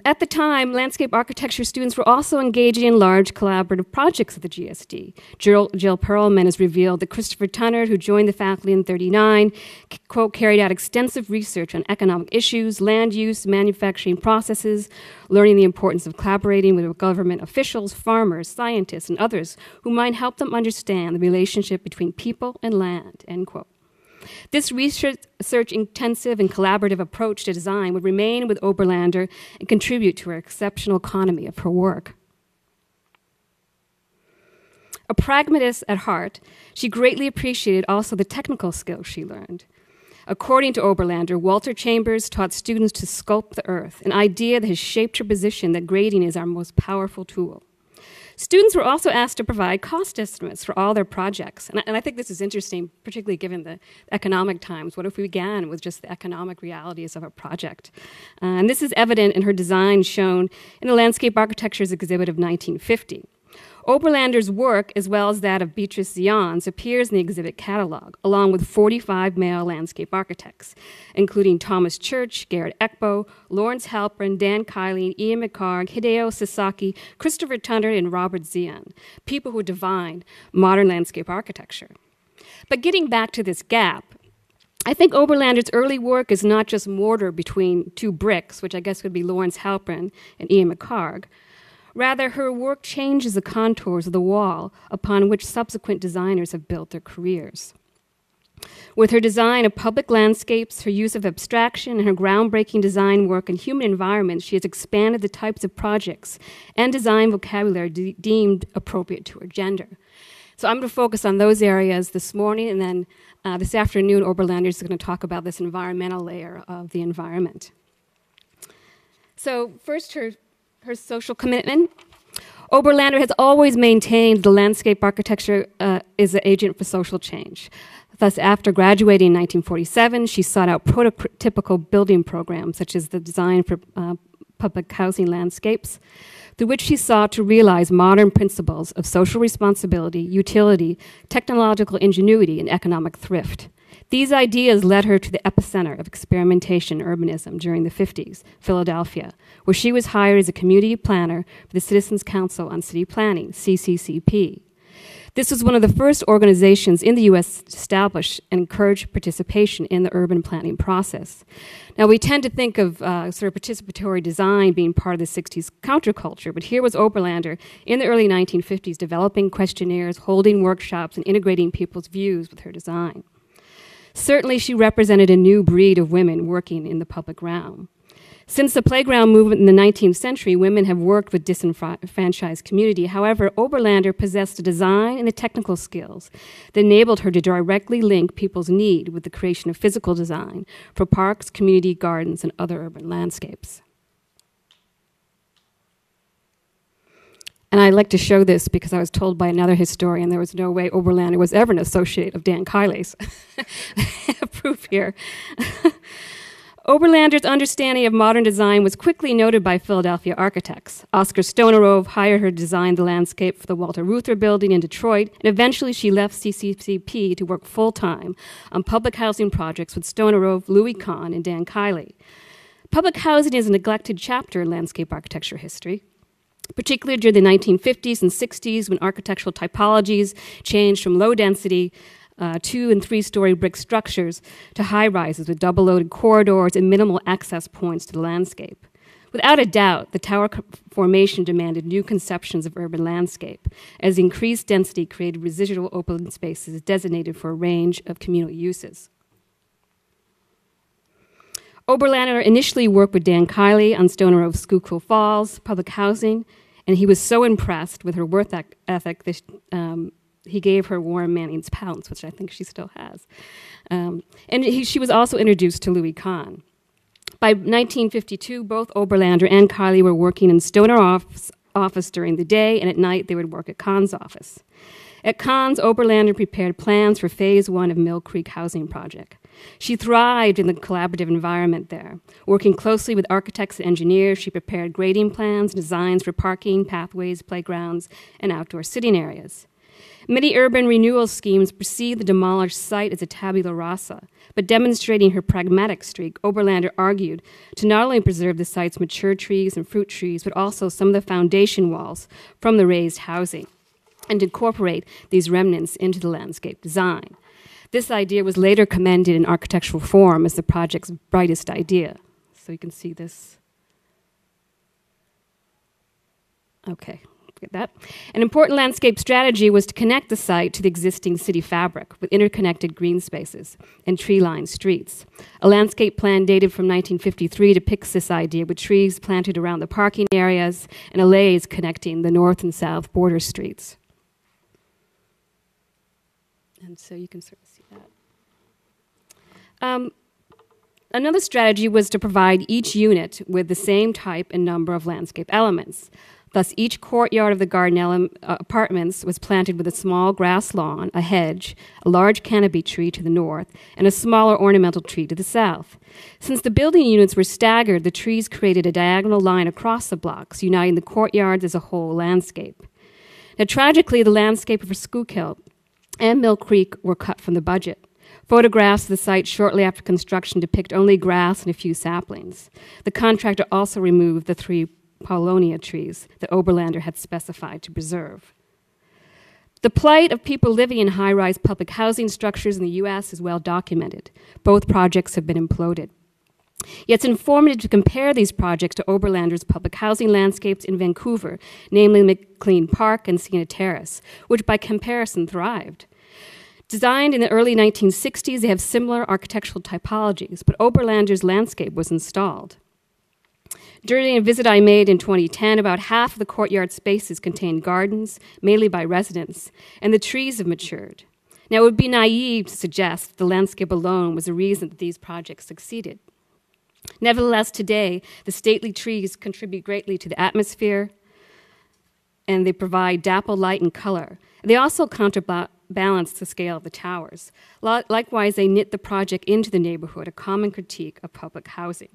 At the time, landscape architecture students were also engaging in large collaborative projects at the GSD. Jill Perlman has revealed that Christopher Tunnard, who joined the faculty in 1939, quote, carried out extensive research on economic issues, land use, manufacturing processes, learning the importance of collaborating with government officials, farmers, scientists, and others who might help them understand the relationship between people and land, end quote. This research-intensive and collaborative approach to design would remain with Oberlander and contribute to her exceptional economy of her work. A pragmatist at heart, she greatly appreciated also the technical skills she learned. According to Oberlander, Walter Chambers taught students to sculpt the earth, an idea that has shaped her position that grading is our most powerful tool. Students were also asked to provide cost estimates for all their projects. And I think this is interesting, particularly given the economic times. What if we began with just the economic realities of a project? And this is evident in her design shown in the Landscape Architectures exhibit of 1950. Oberlander's work, as well as that of Beatrice Zions, appears in the exhibit catalog, along with 45 male landscape architects, including Thomas Church, Garrett Ekbo, Lawrence Halpern, Dan Kiley, Ian McHarg, Hideo Sasaki, Christopher Tunnard, and Robert Zion, people who defined modern landscape architecture. But getting back to this gap, I think Oberlander's early work is not just mortar between two bricks, which I guess would be Lawrence Halpern and Ian McHarg. Rather, her work changes the contours of the wall upon which subsequent designers have built their careers. With her design of public landscapes, her use of abstraction, and her groundbreaking design work in human environments, she has expanded the types of projects and design vocabulary deemed appropriate to her gender. So I'm going to focus on those areas this morning, and then this afternoon, Oberlander is going to talk about this environmental layer of the environment. So first, her social commitment. Oberlander has always maintained the landscape architecture is an agent for social change. Thus, after graduating in 1947, she sought out prototypical building programs, such as the design for public housing landscapes, through which she sought to realize modern principles of social responsibility, utility, technological ingenuity, and economic thrift. These ideas led her to the epicenter of experimentation and urbanism during the 50s, Philadelphia, where she was hired as a community planner for the Citizens Council on City Planning, CCCP. This was one of the first organizations in the U.S. to establish and encourage participation in the urban planning process. Now, we tend to think of sort of participatory design being part of the 60s counterculture, but here was Oberlander in the early 1950s developing questionnaires, holding workshops, and integrating people's views with her design. Certainly, she represented a new breed of women working in the public realm. Since the playground movement in the 19th century, women have worked with disenfranchised community. However, Oberlander possessed the design and the technical skills that enabled her to directly link people's need with the creation of physical design for parks, community gardens, and other urban landscapes. And I like to show this because I was told by another historian there was no way Oberlander was ever an associate of Dan Kiley's. Proof here. Oberlander's understanding of modern design was quickly noted by Philadelphia architects. Oscar Stonerove hired her to design the landscape for the Walter Reuther building in Detroit, and eventually she left CCCP to work full-time on public housing projects with Stonerove, Louis Kahn, and Dan Kiley. Public housing is a neglected chapter in landscape architecture history, particularly during the 1950s and 60s when architectural typologies changed from low-density 2- and 3-story brick structures to high-rises with double-loaded corridors and minimal access points to the landscape. Without a doubt, the tower formation demanded new conceptions of urban landscape, as increased density created residual open spaces designated for a range of communal uses. Oberlander initially worked with Dan Kiley on Stonerove's Schuylkill Falls public housing, and he was so impressed with her work ethic that he gave her Warren Manning's Pounce, which I think she still has. She was also introduced to Louis Kahn. By 1952, both Oberlander and Kiley were working in Stonerove's office during the day, and at night they would work at Kahn's office. At Kahn's, Oberlander prepared plans for Phase 1 of Mill Creek Housing Project. She thrived in the collaborative environment there. Working closely with architects and engineers, she prepared grading plans, designs for parking, pathways, playgrounds, and outdoor sitting areas. Many urban renewal schemes perceive the demolished site as a tabula rasa, but demonstrating her pragmatic streak, Oberlander argued to not only preserve the site's mature trees and fruit trees, but also some of the foundation walls from the raised housing, and incorporate these remnants into the landscape design. This idea was later commended in architectural form as the project's brightest idea. So you can see this. Okay. Get that. An important landscape strategy was to connect the site to the existing city fabric with interconnected green spaces and tree-lined streets. A landscape plan dated from 1953 depicts this idea with trees planted around the parking areas and allays connecting the north and south border streets. And so you can sort of see that. Another strategy was to provide each unit with the same type and number of landscape elements. Thus, each courtyard of the garden apartments was planted with a small grass lawn, a hedge, a large canopy tree to the north, and a smaller ornamental tree to the south. Since the building units were staggered, the trees created a diagonal line across the blocks, uniting the courtyards as a whole landscape. Now, tragically, the landscape of Schuylkill and Mill Creek were cut from the budget. Photographs of the site shortly after construction depict only grass and a few saplings. The contractor also removed the 3 Paulonia trees that Oberlander had specified to preserve. The plight of people living in high-rise public housing structures in the U.S. is well documented. Both projects have been imploded. Yet it's informative to compare these projects to Oberlander's public housing landscapes in Vancouver, namely McLean Park and Siena Terrace, which by comparison thrived. Designed in the early 1960s, they have similar architectural typologies, but Oberlander's landscape was installed. During a visit I made in 2010, about half of the courtyard spaces contained gardens, mainly by residents, and the trees have matured. Now, it would be naive to suggest the landscape alone was the reason that these projects succeeded. Nevertheless, today, the stately trees contribute greatly to the atmosphere, and they provide dapple light and color. They also balance the scale of the towers. Likewise, they knit the project into the neighborhood, a common critique of public housing.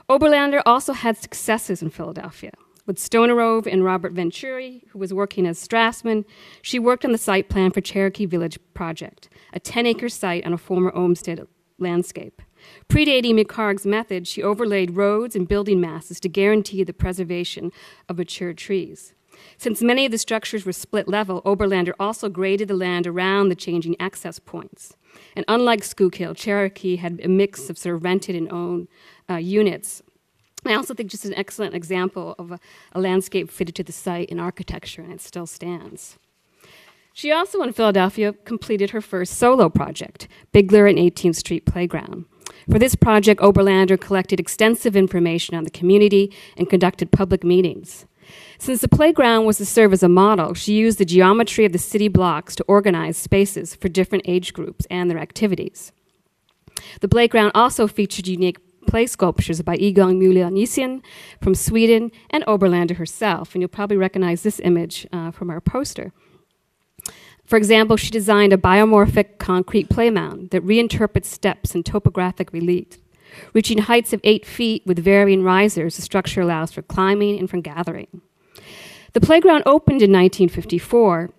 Oberlander also had successes in Philadelphia. With Stonerove and Robert Venturi, who was working as draftsman, she worked on the site plan for Cherokee Village Project, a 10-acre site on a former Olmsted landscape. Predating McHarg's method, she overlaid roads and building masses to guarantee the preservation of mature trees. Since many of the structures were split level, Oberlander also graded the land around the changing access points. And unlike Schuylkill, Cherokee had a mix of sort of rented and owned units. I also think just an excellent example of a landscape fitted to the site in architecture, and it still stands. She also, in Philadelphia, completed her first solo project, Bigler and 18th Street Playground. For this project, Oberlander collected extensive information on the community and conducted public meetings. Since the playground was to serve as a model, she used the geometry of the city blocks to organize spaces for different age groups and their activities. The playground also featured unique play sculptures by Egon Müller-Nielsen from Sweden and Oberlander herself, and you'll probably recognize this image from our poster. For example, she designed a biomorphic concrete playmound that reinterprets steps and topographic relief. Reaching heights of 8 feet with varying risers, the structure allows for climbing and for gathering. The playground opened in 1954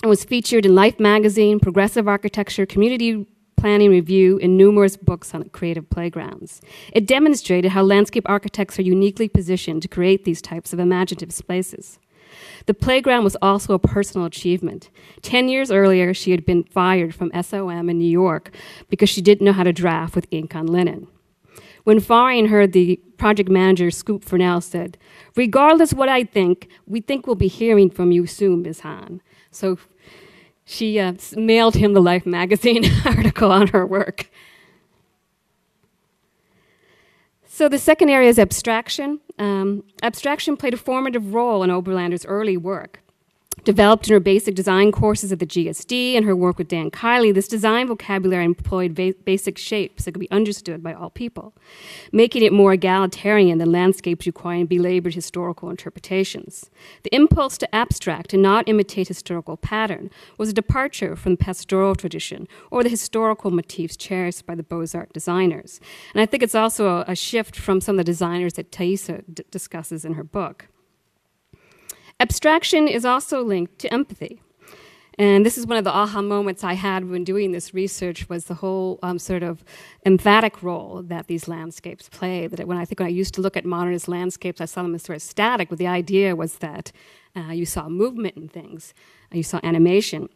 and was featured in Life magazine, Progressive Architecture, Community Planning Review, and numerous books on creative playgrounds. It demonstrated how landscape architects are uniquely positioned to create these types of imaginative spaces. The playground was also a personal achievement. 10 years earlier, she had been fired from SOM in New York because she didn't know how to draft with ink on linen. When firing her, the project manager, Scoop Furnell, said, "Regardless what I think, we think we'll be hearing from you soon, Ms. Hahn." So she mailed him the Life magazine article on her work. So the second area is abstraction. Abstraction played a formative role in Oberlander's early work. Developed in her basic design courses at the GSD and her work with Dan Kiley, this design vocabulary employed basic shapes that could be understood by all people, making it more egalitarian than landscapes requiring belabored historical interpretations. The impulse to abstract and not imitate historical pattern was a departure from the pastoral tradition or the historical motifs cherished by the Beaux-Arts designers. And I think it's also a shift from some of the designers that Thaisa discusses in her book. Abstraction is also linked to empathy. And this is one of the aha moments I had when doing this research, was the whole sort of emphatic role that these landscapes play. That when I used to look at modernist landscapes, I saw them as sort of static, but the idea was that you saw movement in things, you saw animation.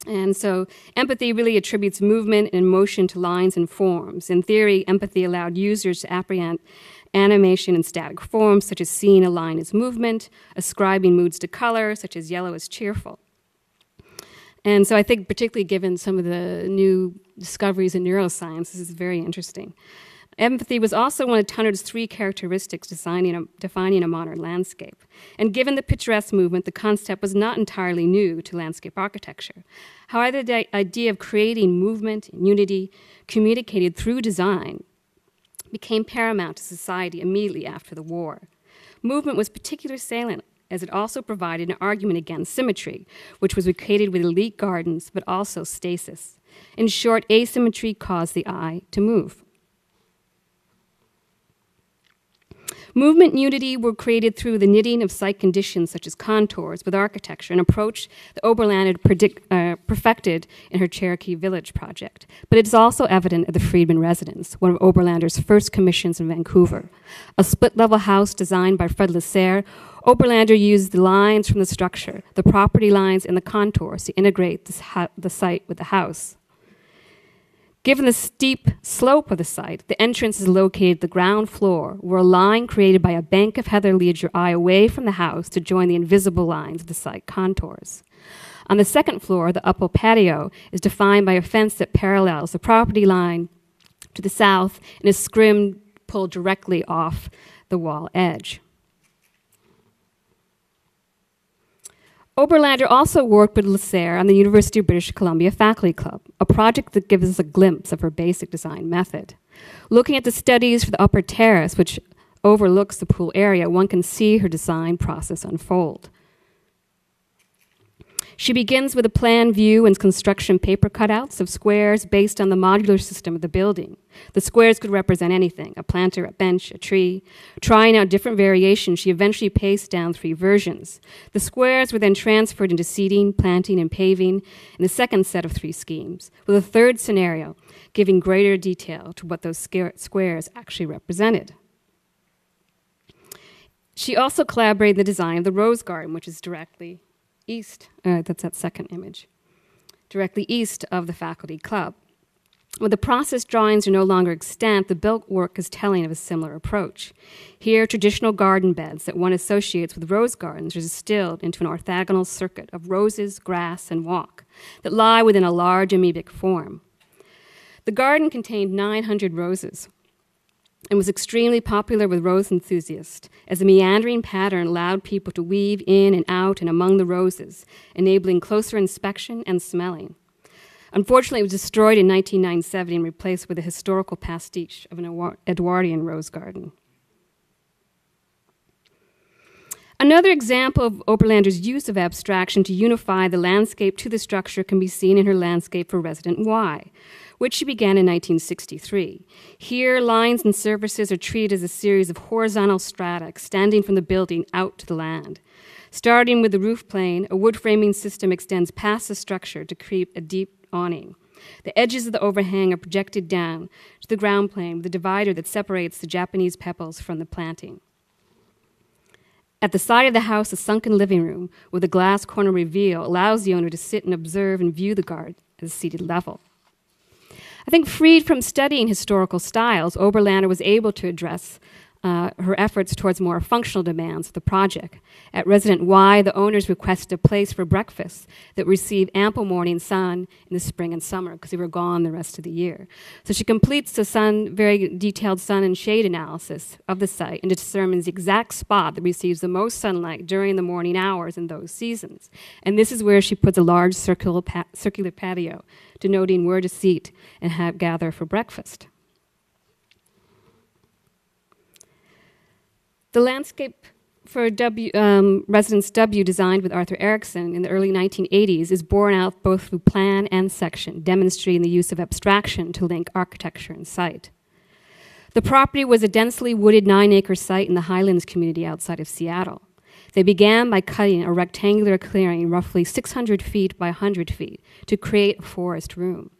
And so empathy really attributes movement and motion to lines and forms. In theory, empathy allowed users to apprehend animation in static forms, such as seeing a line as movement, ascribing moods to color, such as yellow as cheerful. And so I think particularly given some of the new discoveries in neuroscience, this is very interesting. Empathy was also one of Tunner's 3 characteristics defining a modern landscape. And given the picturesque movement, the concept was not entirely new to landscape architecture. However, the idea of creating movement and unity communicated through design became paramount to society immediately after the war. Movement was particularly salient, as it also provided an argument against symmetry, which was equated with elite gardens, but also stasis. In short, asymmetry caused the eye to move. Movement and unity were created through the knitting of site conditions such as contours with architecture, an approach that Oberlander perfected in her Cherokee Village project. But it is also evident at the Friedman Residence, one of Oberlander's first commissions in Vancouver. A split-level house designed by Fred Lasserre, Oberlander used the lines from the structure, the property lines, and the contours to integrate the site with the house. Given the steep slope of the site, the entrance is located at the ground floor, where a line created by a bank of heather leads your eye away from the house to join the invisible lines of the site contours. On the second floor, the upper patio is defined by a fence that parallels the property line to the south and is scrimmed, pulled directly off the wall edge. Oberlander also worked with Lasserre on the University of British Columbia Faculty Club, a project that gives us a glimpse of her basic design method. Looking at the studies for the upper terrace, which overlooks the pool area, one can see her design process unfold. She begins with a plan view and construction paper cutouts of squares based on the modular system of the building. The squares could represent anything, a planter, a bench, a tree. Trying out different variations, she eventually paced down 3 versions. The squares were then transferred into seating, planting, and paving in the second set of 3 schemes, with a third scenario giving greater detail to what those squares actually represented. She also collaborated in the design of the Rose Garden, which is directly east, that's that second image, directly east of the faculty club. When the process drawings are no longer extant, the built work is telling of a similar approach. Here, traditional garden beds that one associates with rose gardens are distilled into an orthogonal circuit of roses, grass, and walk that lie within a large amoebic form. The garden contained 900 roses and was extremely popular with rose enthusiasts, as the meandering pattern allowed people to weave in and out and among the roses, enabling closer inspection and smelling. Unfortunately, it was destroyed in 1997 and replaced with a historical pastiche of an Edwardian rose garden. Another example of Oberlander's use of abstraction to unify the landscape to the structure can be seen in her landscape for Resident Y, which she began in 1963. Here, lines and surfaces are treated as a series of horizontal strata extending from the building out to the land. Starting with the roof plane, a wood framing system extends past the structure to create a deep awning. The edges of the overhang are projected down to the ground plane with a divider that separates the Japanese pebbles from the planting. At the side of the house, a sunken living room with a glass corner reveal allows the owner to sit and observe and view the garden at a seated level. I think freed from studying historical styles, Oberlander was able to address her efforts towards more functional demands of the project. At Resident Y, the owners requested a place for breakfast that received ample morning sun in the spring and summer because they were gone the rest of the year. So she completes the very detailed sun and shade analysis of the site and determines the exact spot that receives the most sunlight during the morning hours in those seasons. And this is where she puts a large circular patio, denoting where to seat and gather for breakfast. The landscape for Residence W, designed with Arthur Erickson in the early 1980s, is borne out both through plan and section, demonstrating the use of abstraction to link architecture and site. The property was a densely wooded 9-acre site in the Highlands community outside of Seattle. They began by cutting a rectangular clearing roughly 600 feet by 100 feet to create a forest room.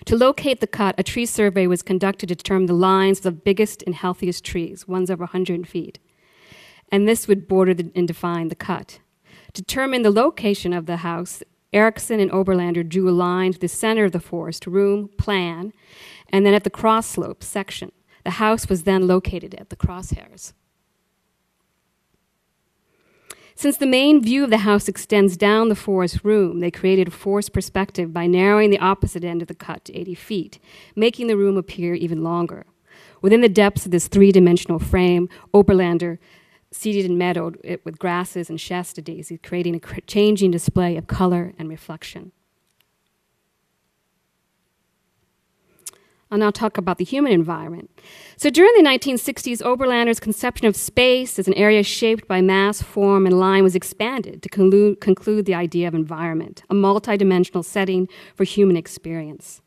To locate the cut, a tree survey was conducted to determine the lines of the biggest and healthiest trees, ones over 100 feet. And this would border and define the cut. To determine the location of the house, Erickson and Oberlander drew a line to the center of the forest room, plan, and then at the cross slope section. The house was then located at the crosshairs. Since the main view of the house extends down the forest room, they created a forced perspective by narrowing the opposite end of the cut to 80 feet, making the room appear even longer. Within the depths of this 3-dimensional frame, Oberlander seeded and meadowed it with grasses and Shasta daisies, creating a changing display of color and reflection. I'll now talk about the human environment. So during the 1960s, Oberlander's conception of space as an area shaped by mass, form, and line was expanded to conclude the idea of environment, a multidimensional setting for human experience.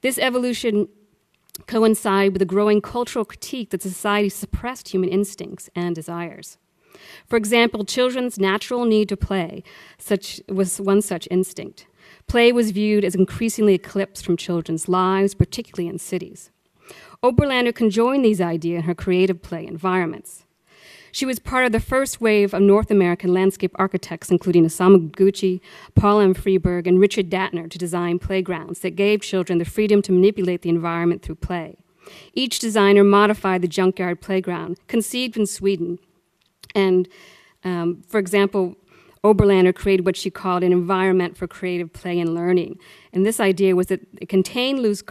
This evolution coincided with a growing cultural critique that society suppressed human instincts and desires. For example, children's natural need to play was one such instinct. Play was viewed as increasingly eclipsed from children's lives, particularly in cities. Oberlander conjoined these ideas in her creative play environments. She was part of the first wave of North American landscape architects, including Osamu Noguchi, Paul M. Freeberg, and Richard Datner, to design playgrounds that gave children the freedom to manipulate the environment through play. Each designer modified the junkyard playground, conceived in Sweden, and, for example, Oberlander created what she called an environment for creative play and learning. And this idea was that it contained loose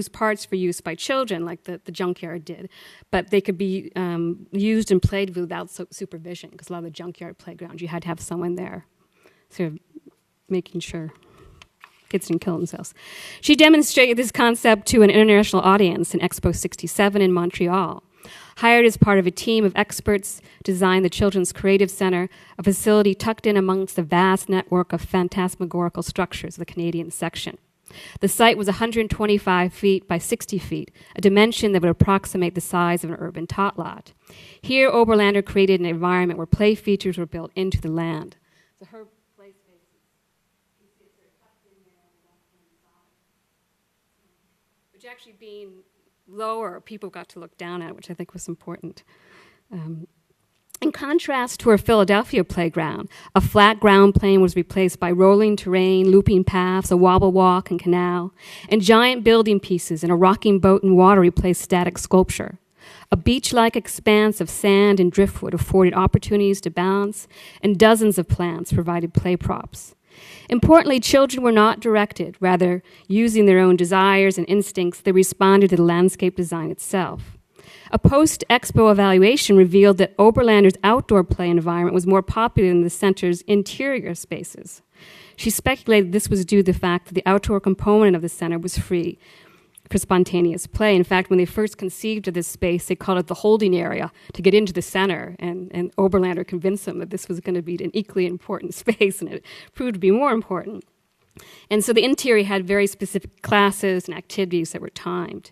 parts for use by children, like the junkyard did, but they could be used and played with without supervision, because a lot of the junkyard playgrounds, you had to have someone there, sort of making sure kids didn't kill themselves. She demonstrated this concept to an international audience in Expo 67 in Montreal. hired as part of a team of experts, designed the Children's Creative Center, a facility tucked in amongst the vast network of phantasmagorical structures of the Canadian section. The site was 125 feet by 60 feet, a dimension that would approximate the size of an urban tot lot. Here, Oberlander created an environment where play features were built into the land. So her play spaces, you see it's sort of tucked in there on the left-hand side, which actually being lower, people got to look down at, which I think was important. In contrast to her Philadelphia playground, a flat ground plane was replaced by rolling terrain, looping paths, a wobble walk and canal, and giant building pieces and a rocking boat in water replaced static sculpture. A beach-like expanse of sand and driftwood afforded opportunities to balance, and dozens of plants provided play props. Importantly, children were not directed. Rather, using their own desires and instincts, they responded to the landscape design itself. A post-expo evaluation revealed that Oberlander's outdoor play environment was more popular than the center's interior spaces. She speculated this was due to the fact that the outdoor component of the center was free for spontaneous play. In fact, when they first conceived of this space, they called it the holding area to get into the center, and Oberlander convinced them that this was going to be an equally important space, and it proved to be more important. And so the interior had very specific classes and activities that were timed.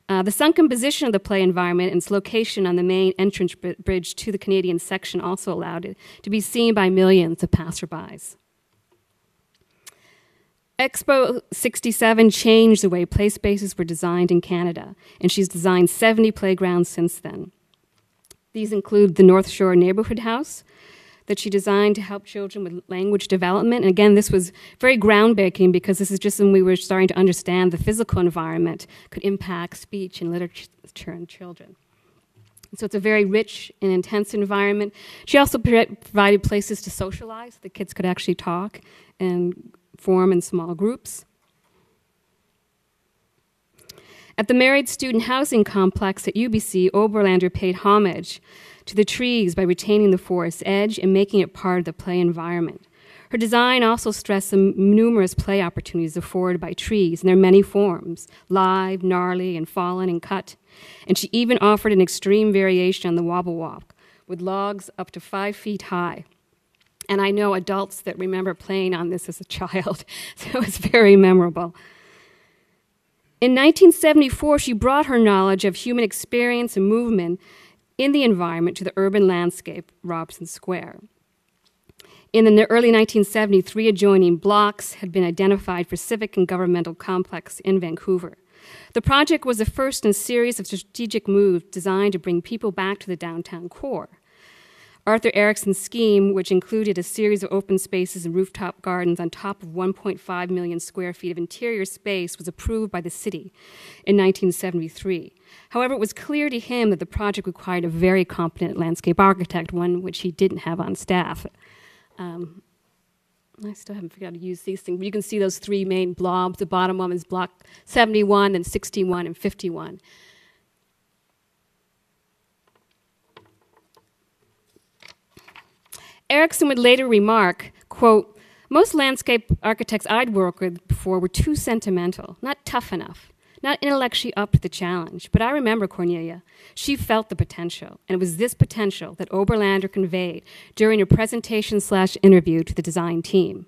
The sunken position of the play environment and its location on the main entrance bridge to the Canadian section also allowed it to be seen by millions of passerbys. Expo 67 changed the way play spaces were designed in Canada, and she's designed 70 playgrounds since then. These include the North Shore Neighborhood House that she designed to help children with language development. And again, this was very groundbreaking because this is just when we were starting to understand the physical environment could impact speech and literature in children. So it's a very rich and intense environment. She also provided places to socialize. The kids could actually talk and form in small groups. At the Married Student Housing Complex at UBC, Oberlander paid homage to the trees by retaining the forest's edge and making it part of the play environment. Her design also stressed the numerous play opportunities afforded by trees in their many forms, live, gnarly, and fallen and cut. And she even offered an extreme variation on the wobble walk, with logs up to 5 feet high. And I know adults that remember playing on this as a child, so it was very memorable. In 1974, she brought her knowledge of human experience and movement in the environment to the urban landscape, Robson Square. In the early 1970s, 3 adjoining blocks had been identified for civic and governmental complex in Vancouver. The project was the first in a series of strategic moves designed to bring people back to the downtown core. Arthur Erickson's scheme, which included a series of open spaces and rooftop gardens on top of 1.5 million square feet of interior space, was approved by the city in 1973. However, it was clear to him that the project required a very competent landscape architect, one which he didn't have on staff. I still haven't figured out how to use these things, but you can see those 3 main blobs. The bottom one is block 71, then 61, and 51. Erickson would later remark, quote, "Most landscape architects I'd worked with before were too sentimental, not tough enough, not intellectually up to the challenge. But I remember Cornelia. She felt the potential, and it was this potential that Oberlander conveyed during her presentation/interview to the design team.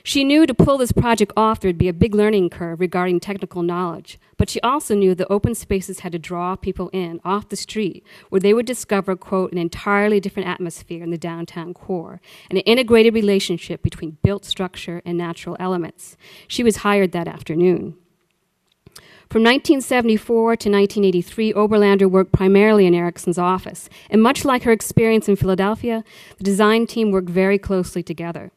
She knew to pull this project off there would be a big learning curve regarding technical knowledge, but she also knew the open spaces had to draw people in off the street where they would discover, quote, an entirely different atmosphere in the downtown core, and an integrated relationship between built structure and natural elements. She was hired that afternoon. From 1974 to 1983, Oberlander worked primarily in Erickson's office, and much like her experience in Philadelphia, the design team worked very closely together.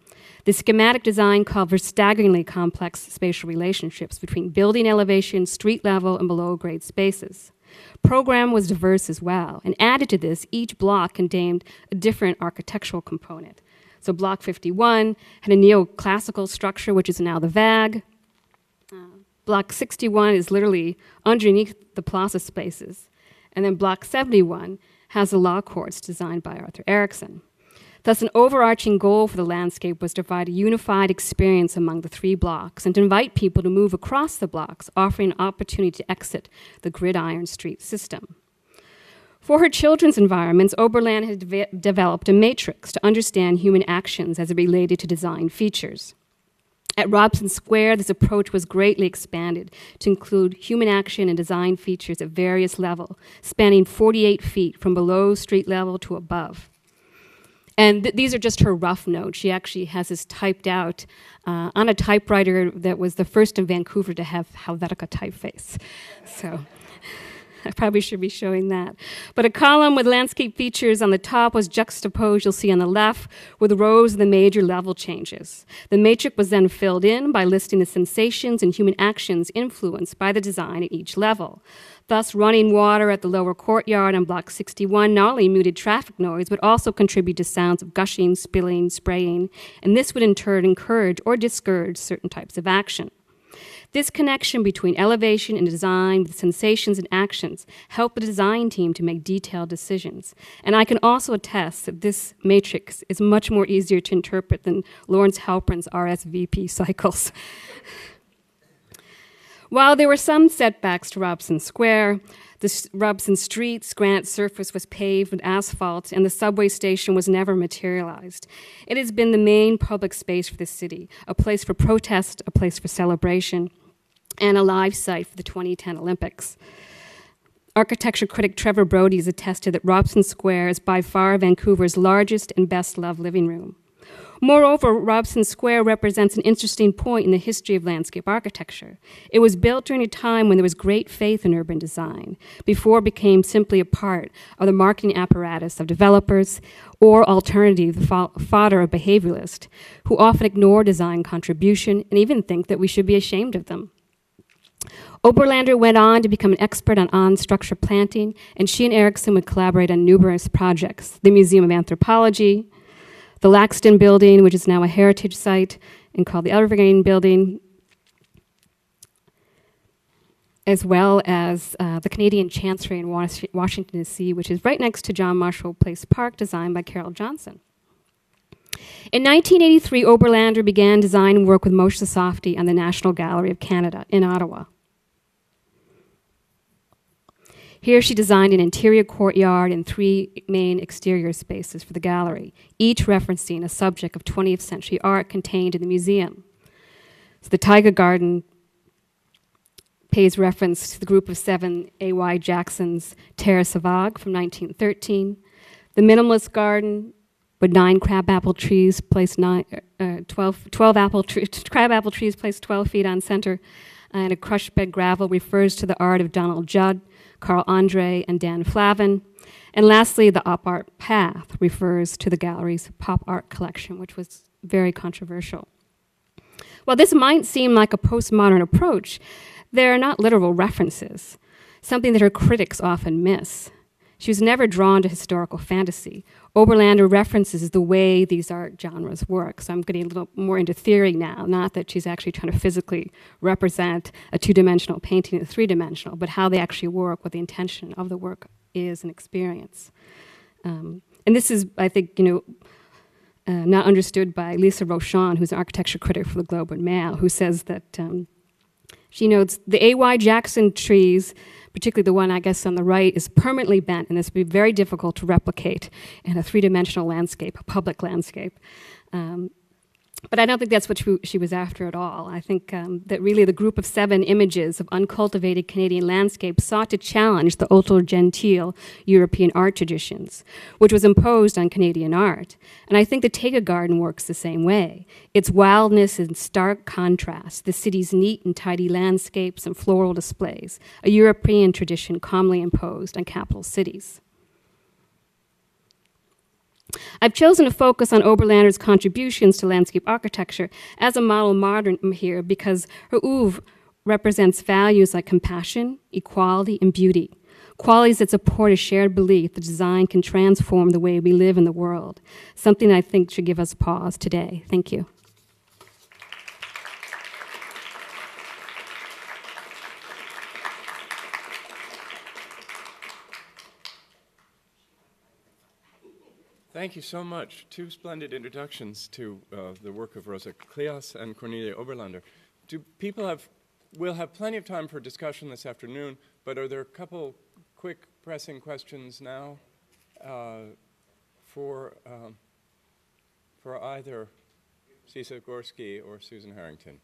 The schematic design called for staggeringly complex spatial relationships between building elevation, street level, and below-grade spaces. Program was diverse as well, and added to this, each block contained a different architectural component. So Block 51 had a neoclassical structure, which is now the VAG. Block 61 is literally underneath the plaza spaces. And then Block 71 has the law courts designed by Arthur Erickson. Thus, an overarching goal for the landscape was to provide a unified experience among the 3 blocks and to invite people to move across the blocks, offering an opportunity to exit the gridiron street system. For her children's environments, Oberland had developed a matrix to understand human actions as it related to design features. At Robson Square, this approach was greatly expanded to include human action and design features at various levels, spanning 48 feet from below street level to above. And these are just her rough notes. She actually has this typed out on a typewriter that was the first in Vancouver to have Helvetica typeface. So I probably should be showing that. But a column with landscape features on the top was juxtaposed, you'll see on the left, with rows of the major level changes. The matrix was then filled in by listing the sensations and human actions influenced by the design at each level. Thus, running water at the lower courtyard on Block 61 not only muted traffic noise, but also contributed to sounds of gushing, spilling, spraying, and this would in turn encourage or discourage certain types of action. This connection between elevation and design with sensations and actions helped the design team to make detailed decisions. And I can also attest that this matrix is much more easier to interpret than Lawrence Halprin's RSVP cycles. While there were some setbacks to Robson Square, the Robson Street's granite surface was paved with asphalt and the subway station was never materialized. It has been the main public space for the city, a place for protest, a place for celebration, and a live site for the 2010 Olympics. Architecture critic Trevor Brody has attested that Robson Square is by far Vancouver's largest and best-loved living room. Moreover, Robson Square represents an interesting point in the history of landscape architecture. It was built during a time when there was great faith in urban design, before it became simply a part of the marketing apparatus of developers, or alternatively, the fodder of behavioralists, who often ignore design contribution and even think that we should be ashamed of them. Oberlander went on to become an expert on structure planting, and she and Erickson would collaborate on numerous projects: the Museum of Anthropology, the Laxton Building, which is now a heritage site and called the Evergreen Building, as well as the Canadian Chancery in Washington, D.C., which is right next to John Marshall Place Park, designed by Carol Johnson. In 1983, Oberlander began design work with Moshe Safdie on the National Gallery of Canada in Ottawa. Here she designed an interior courtyard and 3 main exterior spaces for the gallery, each referencing a subject of 20th century art contained in the museum. So the Tiger Garden pays reference to the group of 7 A.Y. Jackson's Terre Sauvage from 1913. The Minimalist Garden with 9 crabapple trees placed 12 crabapple trees placed 12 feet on center, and a crushed bed gravel refers to the art of Donald Judd, Carl Andre, and Dan Flavin. And lastly, the Op Art Path refers to the gallery's pop art collection, which was very controversial. While this might seem like a postmodern approach, they are not literal references, something that her critics often miss. She was never drawn to historical fantasy. Oberlander references the way these art genres work. So I'm getting a little more into theory now, not that she's actually trying to physically represent a 2-dimensional painting in a 3-dimensional, but how they actually work, what the intention of the work is and experience. And this is, I think, not understood by Lisa Rochon, who's an architecture critic for the Globe and Mail, who says that she notes the A.Y. Jackson trees, particularly the one, I guess, on the right, is permanently bent, and this would be very difficult to replicate in a 3-dimensional landscape, a public landscape. But I don't think that's what she was after at all. I think that really the group of 7 images of uncultivated Canadian landscape sought to challenge the ultra-genteel European art traditions, which was imposed on Canadian art. And I think the Tega Garden works the same way. Its wildness in stark contrast, the city's neat and tidy landscapes and floral displays, a European tradition commonly imposed on capital cities. I've chosen to focus on Oberlander's contributions to landscape architecture as a model modern here because her oeuvre represents values like compassion, equality, and beauty, qualities that support a shared belief that design can transform the way we live in the world, something I think should give us pause today. Thank you. Thank you so much. 2 splendid introductions to the work of Rosa Cleas and Cornelia Oberlander. We'll have plenty of time for discussion this afternoon, but are there a couple quick pressing questions now for either Cecil Gorsky or Susan Harrington.